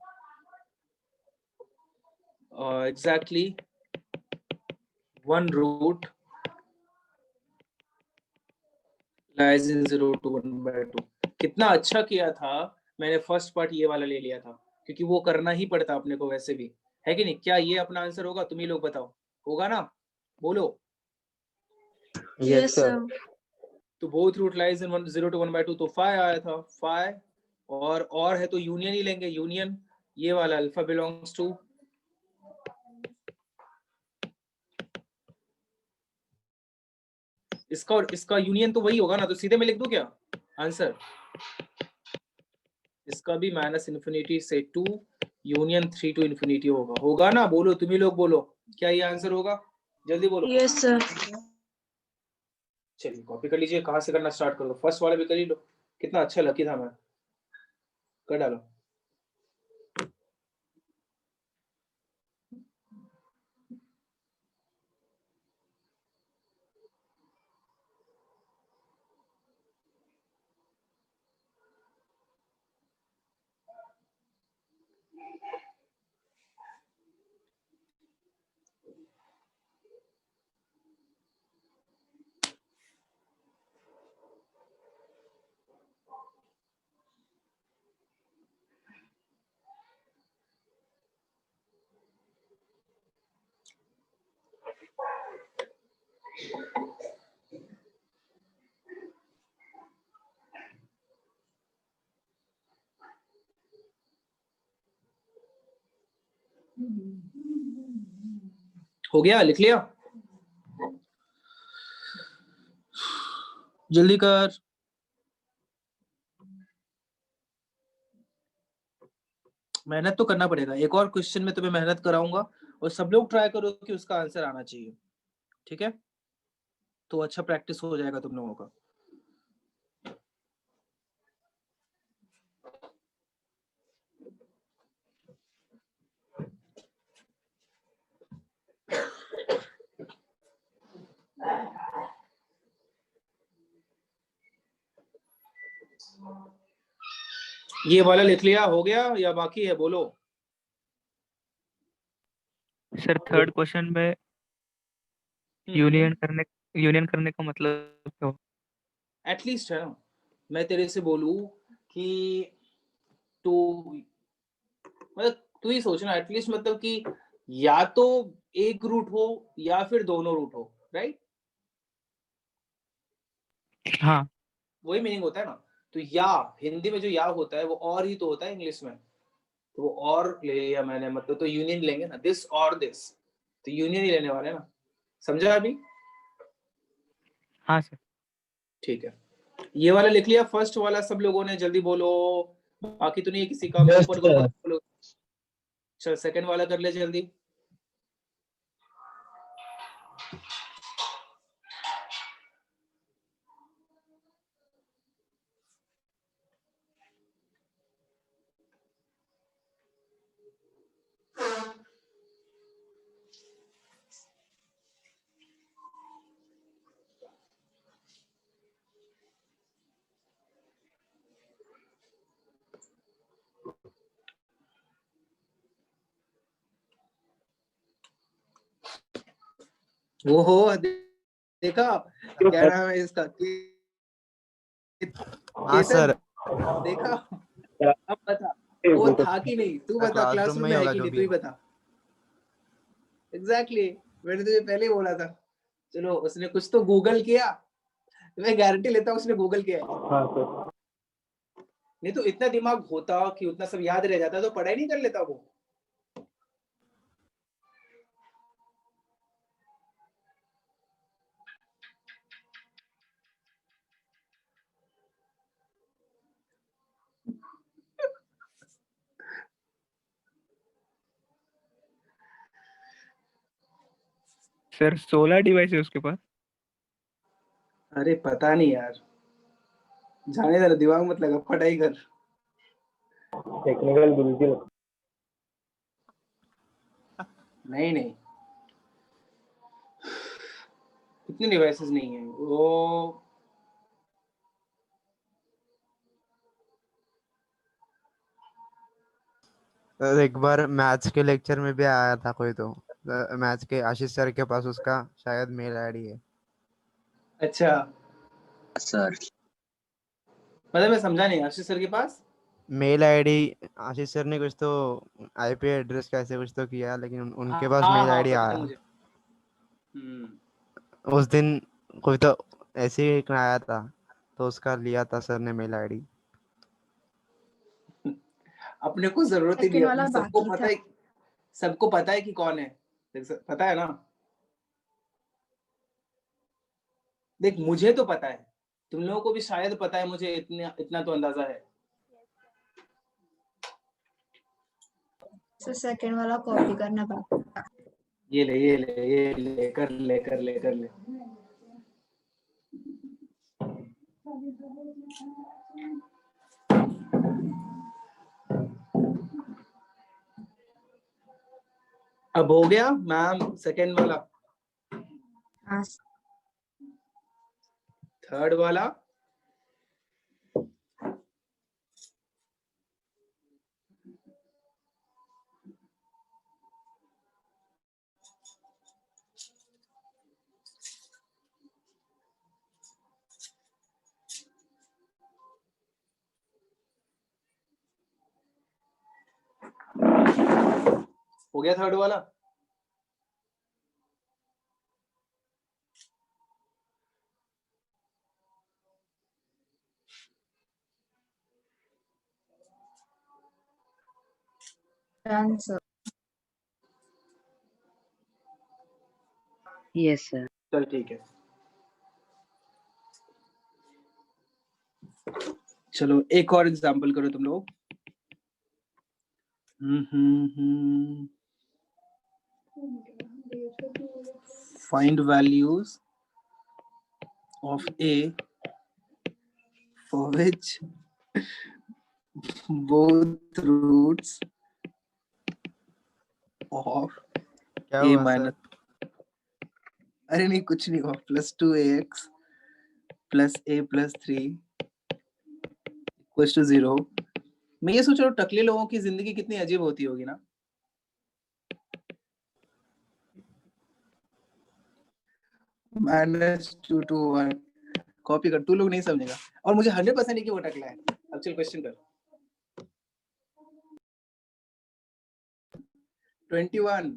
exactly one root lies in 0 to 1 by 2। कितना अच्छा किया था मैंने फर्स्ट पार्ट ये वाला ले लिया था, क्योंकि वो करना ही पड़ता अपने को वैसे भी, है कि नहीं? क्या ये अपना आंसर होगा? तुम ही लोग बताओ, होगा ना? बोलो। Yes, sir. तो both root lies in 0 to 1 by 2, तो 5 आया था, 5 और है तो यूनियन ही लेंगे, यूनियन ये वाला अल्फा बिलोंग्स टू इसका, और इसका यूनियन तो वही होगा ना, तो सीधे मैं लिख दूं क्या आंसर? इसका भी माइनस इन्फिनिटी से 2 यूनियन 3 to इन्फिनिटी होगा, होगा ना? बोलो, तुम ही लोग बोलो, क्या ये आंसर होगा? जल्दी बोलो। Yes sir. चलिए कॉपी कर लीजिए, कहाँ से करना स्टार्ट कर लो, फर्स्ट वाला भी कर ही लो। कितना अच्छा लकी था मैं, कर डालो। हो गया, लिख लिया? जल्दी कर। मेहनत तो करना पड़ेगा, एक और क्वेश्चन में तुम्हें मेहनत कराऊंगा और सब लोग ट्राई करो कि उसका आंसर आना चाहिए, ठीक है? तो अच्छा प्रैक्टिस हो जाएगा तुम लोगों का। ये वाला लिख लिया, हो गया या बाकी है? बोलो। सर थर्ड क्वेश्चन में यूनियन करने का मतलब क्या हो? एटलीस्ट है ना, मैं तेरे से बोलूं कि तू मतलब तू ही सोचना, एटलीस्ट मतलब कि या तो एक रूट हो या फिर दोनों रूट हो, राइट? हाँ वही मीनिंग होता है ना। तो या हिंदी में जो या होता है वो और ही तो होता है इंग्लिश में, तो वो और ले लिया मैंने, मतलब तो यूनियन लेंगे ना, दिस और दिस, तो यूनियन ही लेने वाले हैं ना। समझा अभी? हाँ सर। ठीक है, ये वाला लिख लिया फर्स्ट वाला सब लोगों ने? जल्दी बोलो, बाकी तो नहीं है किसी का, मैं ऊपर करूंगा तो बोलो। चल सेकंड वाला कर ले जल्दी। वो हो देखा, क्या नाम है इसका? हाँ केतन, सर, देखा? अब बता, वो था कि नहीं? तू बता, क्लासरूम क्लासरूम में ही में है होगा कि जो नहीं? भी तू ही है। बता। एग्जैक्टली मैंने तुझे पहले ही बोला था। चलो, उसने कुछ तो गूगल किया, मैं गारंटी लेता हूँ उसने गूगल किया है। हाँ सर। नहीं तो इतना दिमाग होता कि उतना सब याद रह जाता तो पढ़ाई नहीं कर लेता वो। सर 16 डिवाइस है उसके पास। अरे पता नहीं यार, जाने दे, दिमाग मत लगा, पढ़ाई कर। टेक्निकल बिल्कुल। नहीं नहीं, इतने डिवाइसेस नहीं है वो। सर एक बार मैथ्स के लेक्चर में भी आया था कोई, तो मैथ्स के आशीष सर के पास उसका शायद मेल आईडी है। अच्छा, सर मतलब मैं समझा नहीं, आशीष सर के पास? मेल आईडी, आशीष सर ने कुछ तो आईपी एड्रेस कैसे कुछ तो किया, लेकिन उनके पास हाँ मेल हाँ, आईडी पता है आया। मुझे। हम्म। उस दिन कोई तो ऐसे ही आया था, तो उसका लिया था सर ने मेल आईडी। अपने को जरूरत ही नहीं सेकंड है, वाला अपने सबको बाकी पता था। है, सबको पता है कि कौन है। पता है ना? देख, मुझे तो पता है, तुम लोगों को भी शायद पता है, मुझे इतना इतना तो अंदाजा है। सर सेकंड वाला कॉपी करना बाकी था। ये ले, ये ले, ये ले, कर ले, कर ले, कर ले। अब हो गया मैम सेकंड वाला? हाँ थर्ड वाला? हो गया थर्ड वाला? Done sir. Yes sir. चल ठीक है, चलो एक और एग्जांपल करो तुम लोग। Find values of A for which both roots of क्या A हुआ minus, सर? अरे नहीं कुछ नहीं हुआ, +2ax plus a plus 3 equals to 0। मैं ये सोच रहा हूँ टकले लोगों की जिंदगी कितनी अजीब होती होगी ना। -2 to 1 कॉपी कर, तू लोग नहीं समझेगा और मुझे 100% है कि वो टकला है। अब चल क्वेश्चन कर। 21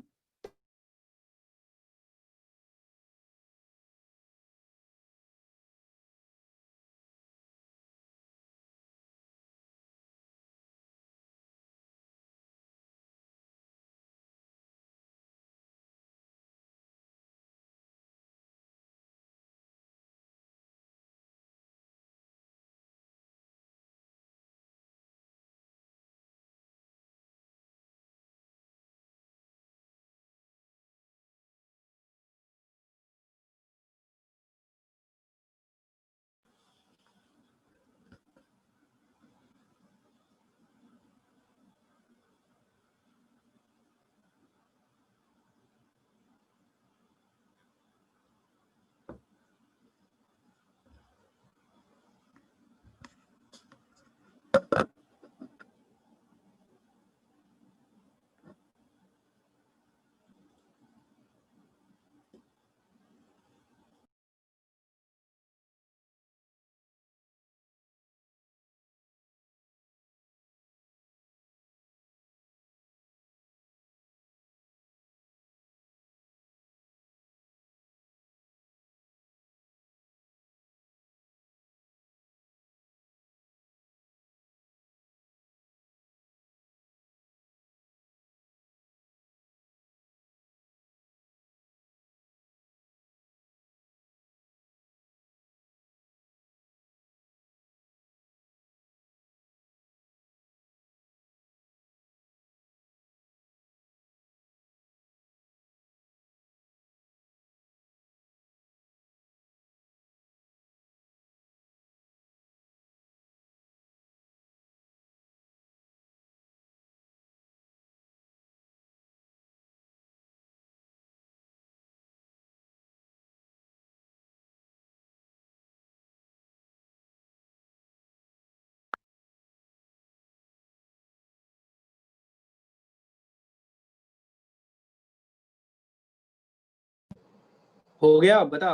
हो गया, बता।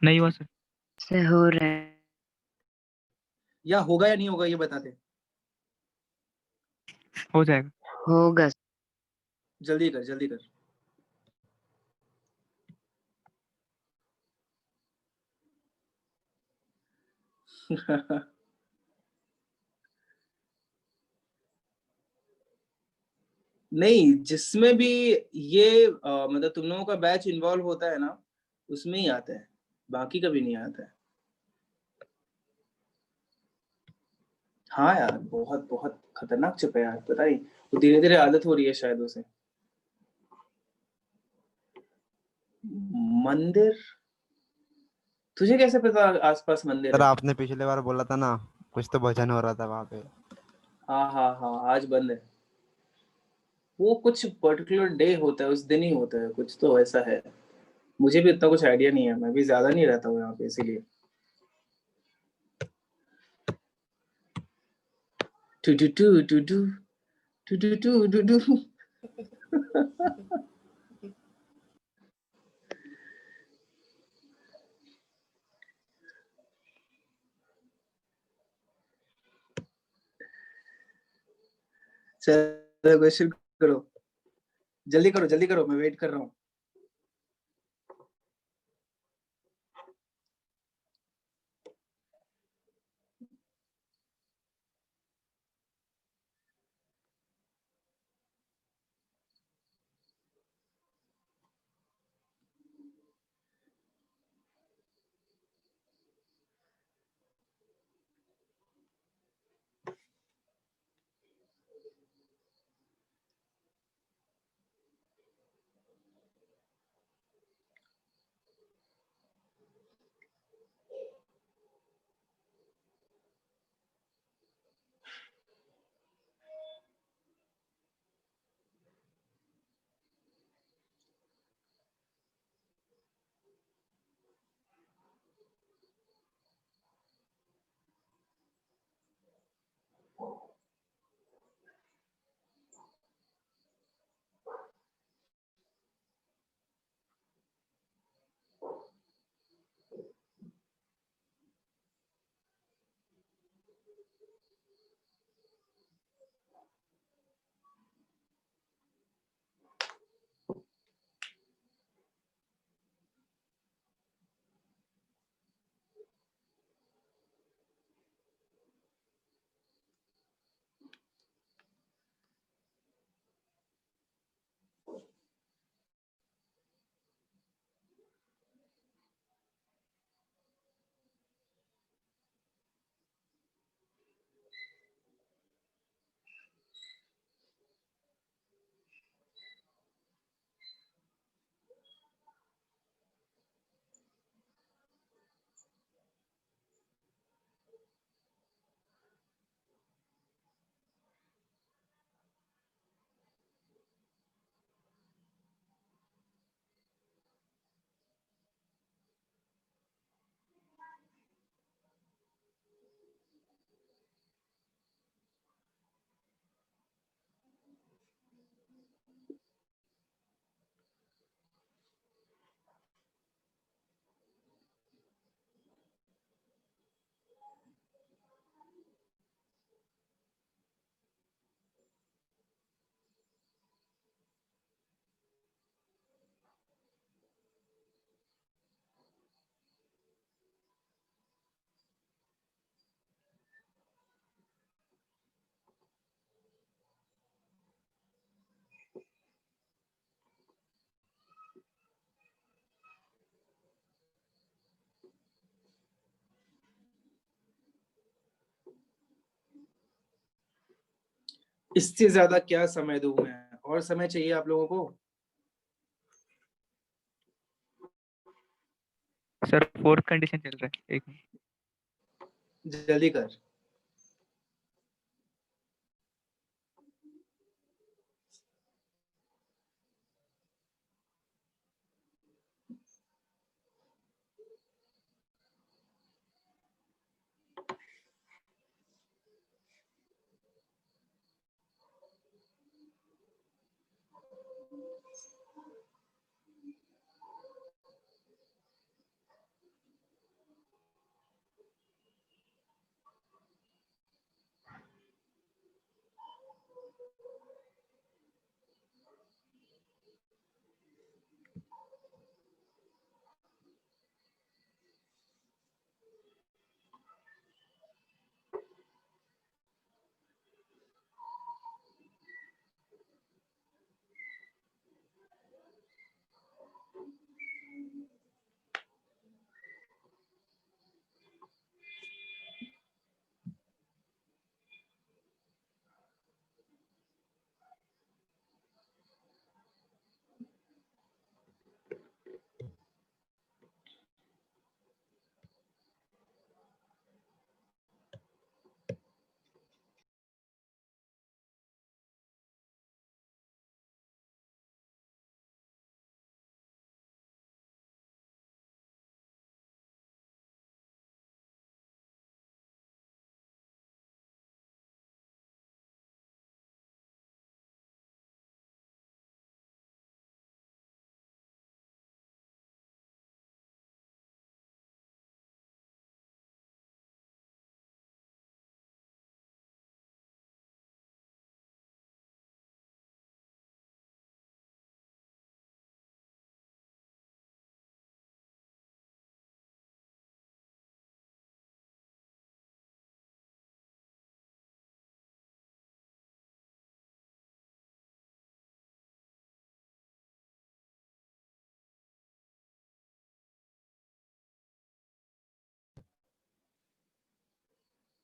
नहीं हुआ सर। सर हो रहा है। या होगा या नहीं होगा ये बता दे। हो जाएगा। होगा। जल्दी कर जल्दी कर। नहीं, जिसमें भी ये मतलब तुम लोगों का बैच इन्वॉल्व होता है ना, उसमें ही आता है, बाकी कभी नहीं आता है। हाँ यार, बहुत बहुत खतरनाक चिप है यार, पता नहीं वो धीरे धीरे आदत हो रही है शायद उसे। मंदिर, तुझे कैसे पता आसपास मंदिर सर है? आपने पिछले बार बोला था ना, कुछ तो भजन हो रहा था वहाँ पे। हाँ हाँ हाँ, आज बंद है। वो कुछ पर्टिकुलर डे होता है, उस दिन ही होता है, कुछ तो ऐसा है। मुझे भी इतना कुछ आइडिया नहीं है, मैं भी ज्यादा नहीं रहता हूँ यहाँ पे इसीलिए। Two two two two two two two two two two. चलो क्वेश्चन करो, जल्दी करो, मैं वेट कर रहा हूँ। इससे ज्यादा क्या समय दूं मैं? और समय चाहिए आप लोगों को? सर फोर्थ कंडीशन चल रहा है, एक मिनट। जल्दी कर।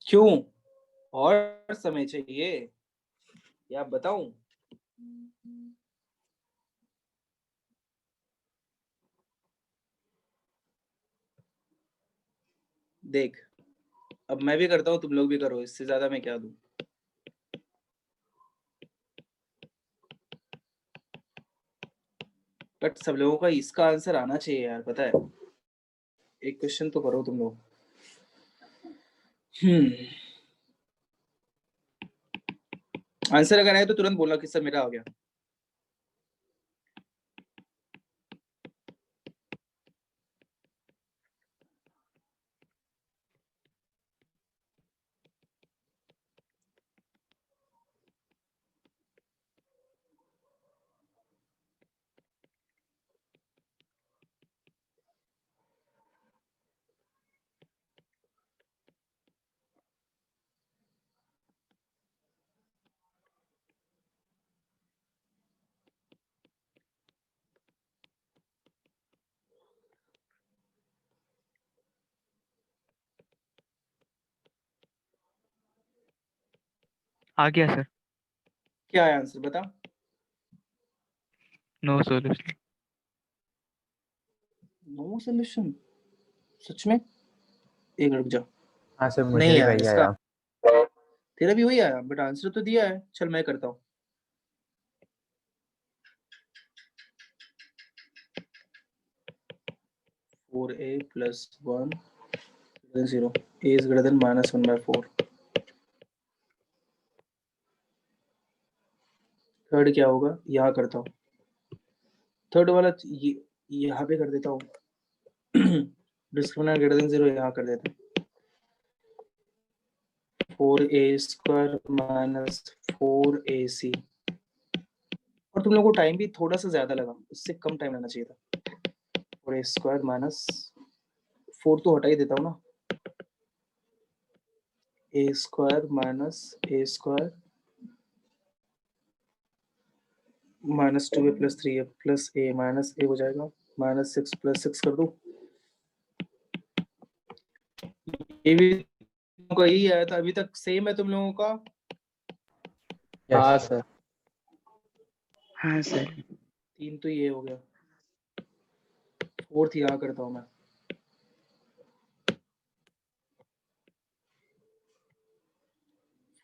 क्यों? और समय चाहिए या बताऊं? देख, अब मैं भी करता हूँ, तुम लोग भी करो, इससे ज्यादा मैं क्या दूं? बट सब लोगों का इसका आंसर आना चाहिए यार, पता है। एक क्वेश्चन तो करो तुम लोग। आंसर अगर आए तो तुरंत बोलना कि सर मेरा आ गया। आ गया सर। क्या है आंसर बता? No solution. No solution? सच में? एक रुक जा। हाँ सर, मुझे नहीं भी यार, वही इसका आया। तेरा भी वही आया, बट आंसर तो दिया है। चल मैं करता हूँ। Four A plus one zero, A is greater then -1/4। Third क्या होगा? यहाँ करता हूँ। थर्ड वाला ये यहाँ पे कर देता हूँ। डिस्क्रिमिनेंट ग्रेटर देन 0 यहाँ कर देता हूँ। 4a² minus 4ac। और तुम लोगों को टाइम भी थोड़ा सा ज्यादा लगा, इससे कम टाइम लगना चाहिए था। 4a² माइनस 4 तो हटा ही देता हूँ ना। a² minus a² minus 2a plus 3a plus a minus a हो जाएगा। -6 + 6 कर दो। ये भी तुम लोगों का यही आया था, अभी तक सेम है तुम लोगों का। हाँ सर। हाँ सर। 3 तो ये हो गया, 4th यहाँ करता हूँ मैं।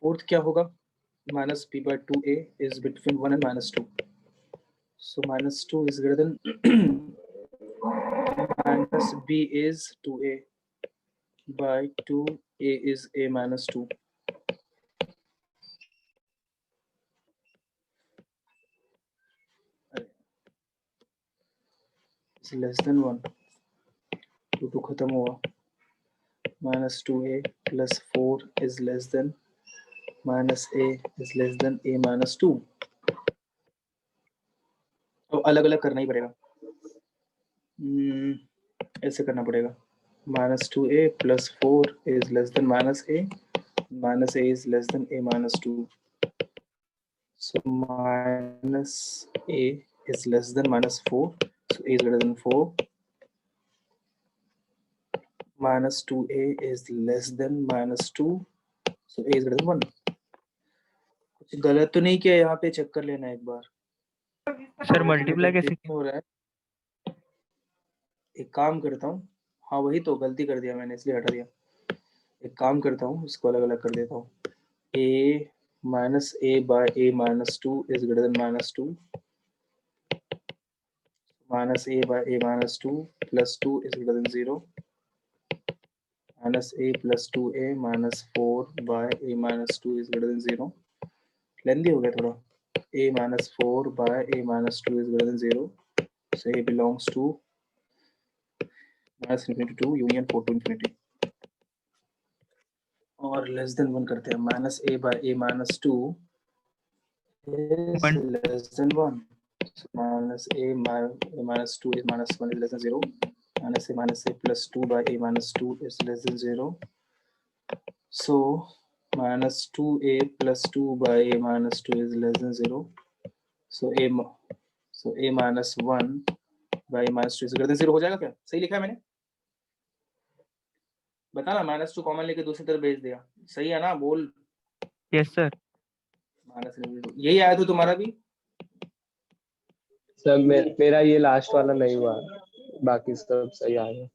फोर्थ क्या होगा? minus b by 2a is between 1 and -2. So -2 is greater than minus b is 2a by 2a is a minus 2. Is less than 1. 2 खत्म हुआ। minus 2a plus 4 is less than minus a is less than a minus 2. तो अलग अलग करना ही पड़ेगा। ऐसे करना पड़ेगा। minus 2a plus 4 is less than minus a is less than a minus 2. So minus a is less than minus 4. So a is greater than 4. Minus 2a is less than minus 2. So a is greater than 1. कुछ गलत तो नहीं किया? यहाँ पे check कर लेना एक बार। सर मल्टीप्लाई कैसे हो रहा है? एक काम करता हूँ, हाँ वही तो गलती कर दिया मैंने, इसलिए हटा दिया। एक काम करता हूँ, इसको अलग अलग कर देता हूँ। a minus a by a minus 2 is greater than minus 2. Minus a by a minus 2 plus 2 is greater than 0. Minus a plus 2a minus 4 by a minus 2 is greater than 0. लेंदी हो गया थोड़ा। a minus 4 by a minus 2 is greater than 0. So a belongs to minus infinity to union 4 to infinity. और less than 1 करते हैं। minus a by a minus 2 is 1 less than 1. So minus a minus 2 is minus 1 is less than 0. Minus a plus 2 by a minus 2 is less than 0. So minus 2a plus 2 by a minus 2 is less than 0. So a minus 1 by a minus 2 is greater than 0 हो जाएगा क्या? सही लिखा है मैंने? बता ना, -2 common लेके दूसरी तरफ भेज दिया, सही है ना? बोल। Yes sir. यही आया था तुम्हारा भी? सर मेरा ये लास्ट वाला नहीं हुआ, बाकी सब सही आया।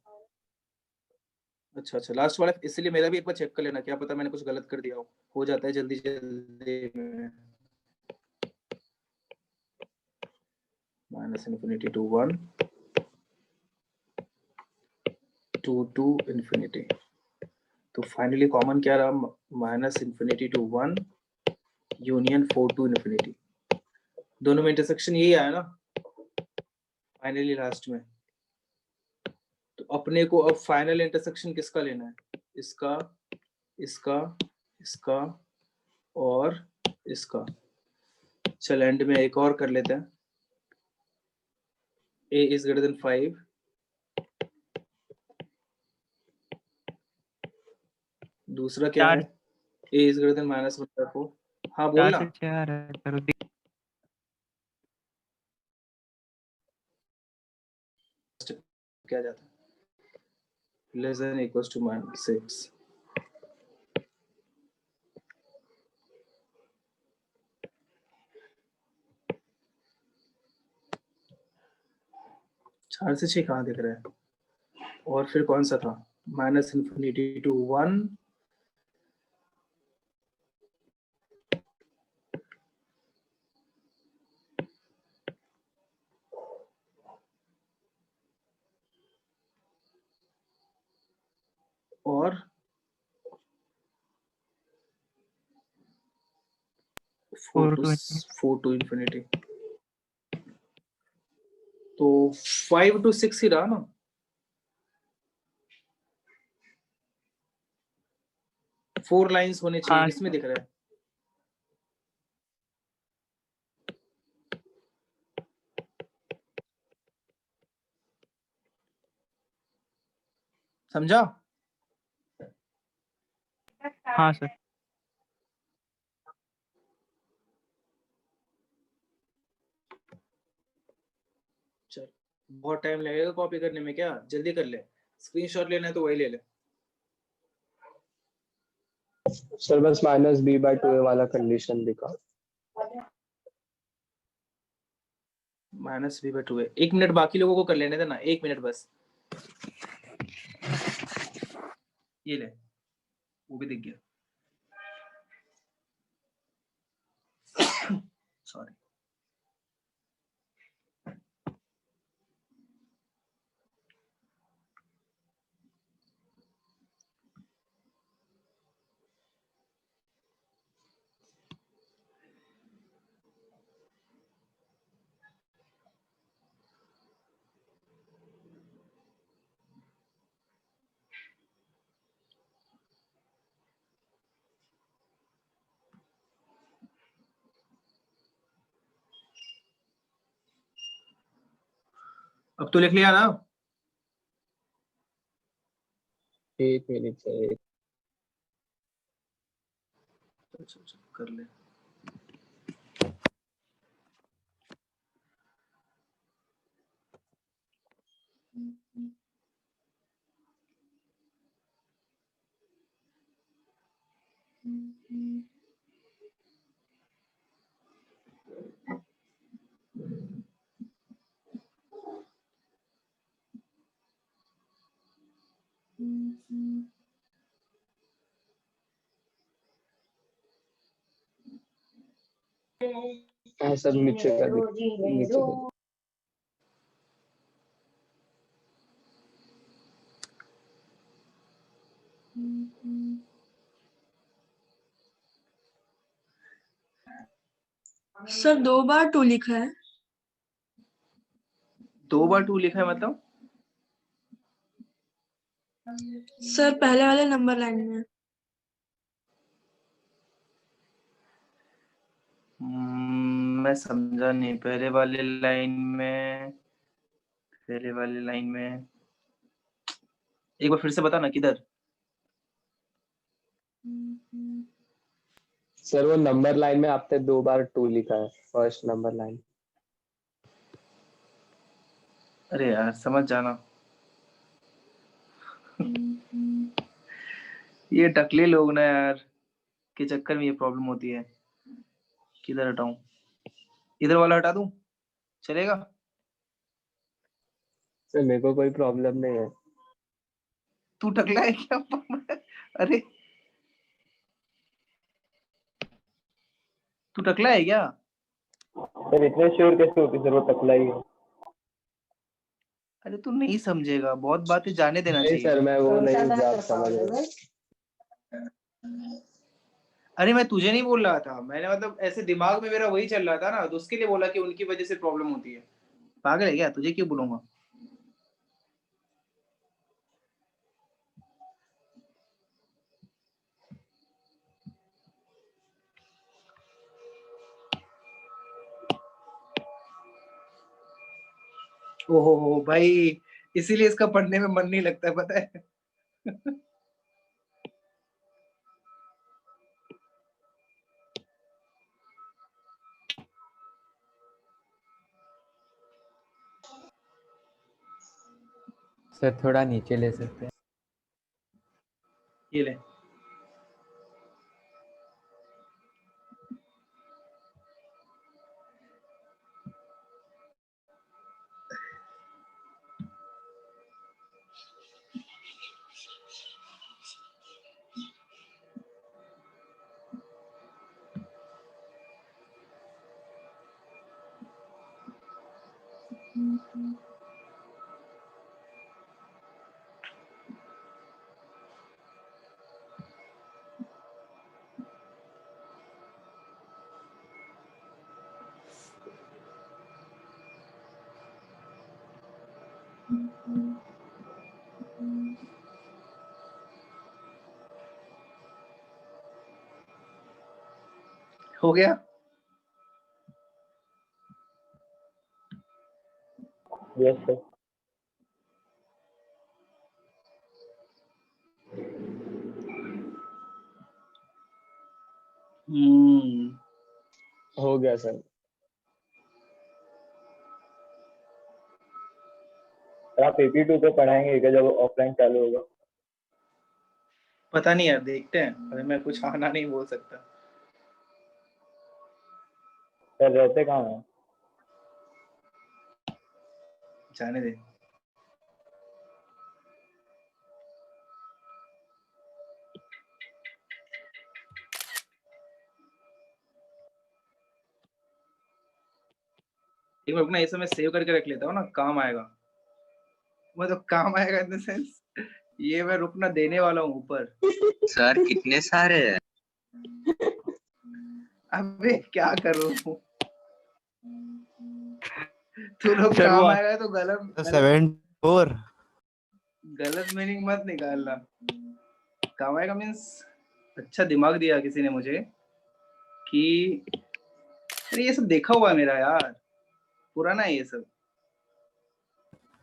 अच्छा, लास्ट वाला, इसलिए मेरा भी एक बार चेक कर लेना, क्या पता मैंने कुछ गलत कर दिया हो जाता है जल्दी में। minus infinity to 1 to infinity. तो फाइनली कॉमन क्या रहा? minus infinity to 1 union 4 to infinity. दोनों में इंटरसेक्शन यही आया ना फाइनली लास्ट में। तो अपने को अब फाइनल इंटरसेक्शन किसका लेना है? इसका, इसका, इसका और इसका। चल एंड में एक और कर लेते हैं। a is greater than 5. दूसरा क्या है? a is greater than -1/4. हाँ बोलना। 4 से 6 आ रहा है सर। क्या जाता है? less than equals to -6. चार से 6 कहाँ दिख रहा है? और फिर कौन सा था? minus infinity to 1 और 4 to infinity. तो 5 to 6 ही रहा ना? फोर लाइंस होने चाहिए। किसमें दिख रहा है? समझा? हाँ सर। चल बहुत टाइम लगेगा कॉपी करने में, क्या जल्दी कर ले। स्क्रीनशॉट लेना है तो वही ले ले। सर बस -b/2a वाला कंडीशन लिखा। माइनस बी बाई टू है। 1 मिनट बाकी लोगों को कर लेने देना, 1 मिनट बस। ये ले, वो भी दिख गया। सॉरी। अब तो लिख लिया ना? 1 मिनट से अच्छा, कर ले। हाँ सर, नीचे कर नीचे कर। सर 2 बार 2 लिखा है। 2 बार 2 लिखा है मतलब? सर पहले वाले नंबर लाइन में। मैं समझा नहीं। पहले वाले लाइन में, एक बार फिर से बता ना, किधर? सर वो नंबर लाइन में आपने 2 बार 2 लिखा है, फर्स्ट नंबर लाइन। अरे यार समझ जाना। ये टकले लोग ना यार के चक्कर में ये प्रॉब्लम होती है। किधर हटाऊं? इधर वाला हटा दूं, चलेगा? सर मेरे को कोई प्रॉब्लम नहीं है। तू टकला है क्या? अरे तू टकला है क्या? सर इतने श्योर कैसे होती सर वो टकला ही है? अरे तू नहीं समझेगा, बहुत बातें जाने देना नहीं चाहिए। सर, मैं वो नहीं जब समझ रहा। अरे मैं तुझे नहीं बोल रहा था, मैंने मतलब ऐसे दिमाग में मेरा वही चल रहा था ना, तो उसके लिए बोला कि उनकी वजह से प्रॉब्लम होती है। पागल है क्या? तुझे क्यों बोलूंगा? ओहो हो भाई, इसीलिए इसका पढ़ने में मन नहीं लगता है, पता है? सर थोड़ा नीचे ले सकते हैं? ये ले। हो गया? Yes sir. हो गया सर। आप AP2 पे पढ़ाएंगे क्या जब ऑफलाइन चालू होगा? पता नहीं यार, देखते हैं। अरे मैं कुछ आना नहीं बोल सकता। सर रहते कहाँ हैं? जाने दे। एक बार रुकना, ये सब मैं सेव करके रख लेता हूँ ना, काम आएगा। मतलब काम आएगा इन द सेंस, ये मैं रुकना देने वाला हूँ ऊपर। सर कितने सारे हैं? अबे क्या करूँ, तू लोग सर वो काम आएगा तो गलत 74 गलत मीनिंग मत निकालना। काम आएगा मीन्स अच्छा दिमाग दिया किसी ने मुझे कि अरे ये सब देखा हुआ है मेरा यार, पुराना है ये सब।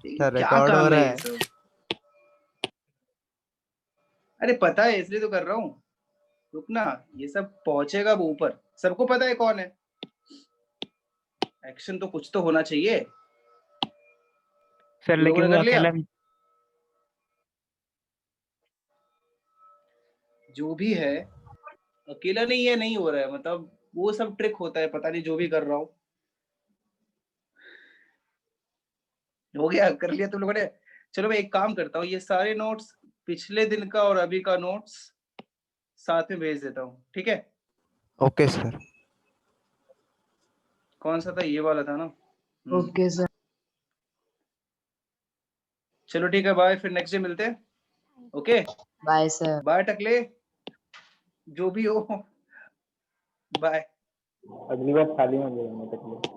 सर क्या रिकॉर्ड हो काम रहा है ये है। सब? अरे पता है इसलिए तो कर रहा हूँ, रुकना, ये सब पहुंचेगा वो ऊपर, सबको पता है कौन है। एक्शन तो कुछ तो होना चाहिए। सर लोगों लेकिन ने वो कर लिया, अकेला जो भी है अकेला नहीं है, नहीं हो रहा है, मतलब वो सब ट्रिक होता है, पता नहीं जो भी कर रहा हूँ। हो गया, कर लिया तुम लोगों ने। चलो मैं एक काम करता हूँ, ये सारे नोट्स पिछले दिन का और अभी का नोट्स साथ में भेज देता हूँ, ठीक है? Okay sir. कौन सा था, ये वाला था ना? Okay sir. चलो ठीक है, बाय, फिर नेक्स्ट डे मिलते हैं। Okay bye sir. बाय टकले, जो भी हो, बाय। अगली बार खाली में बोलना तक।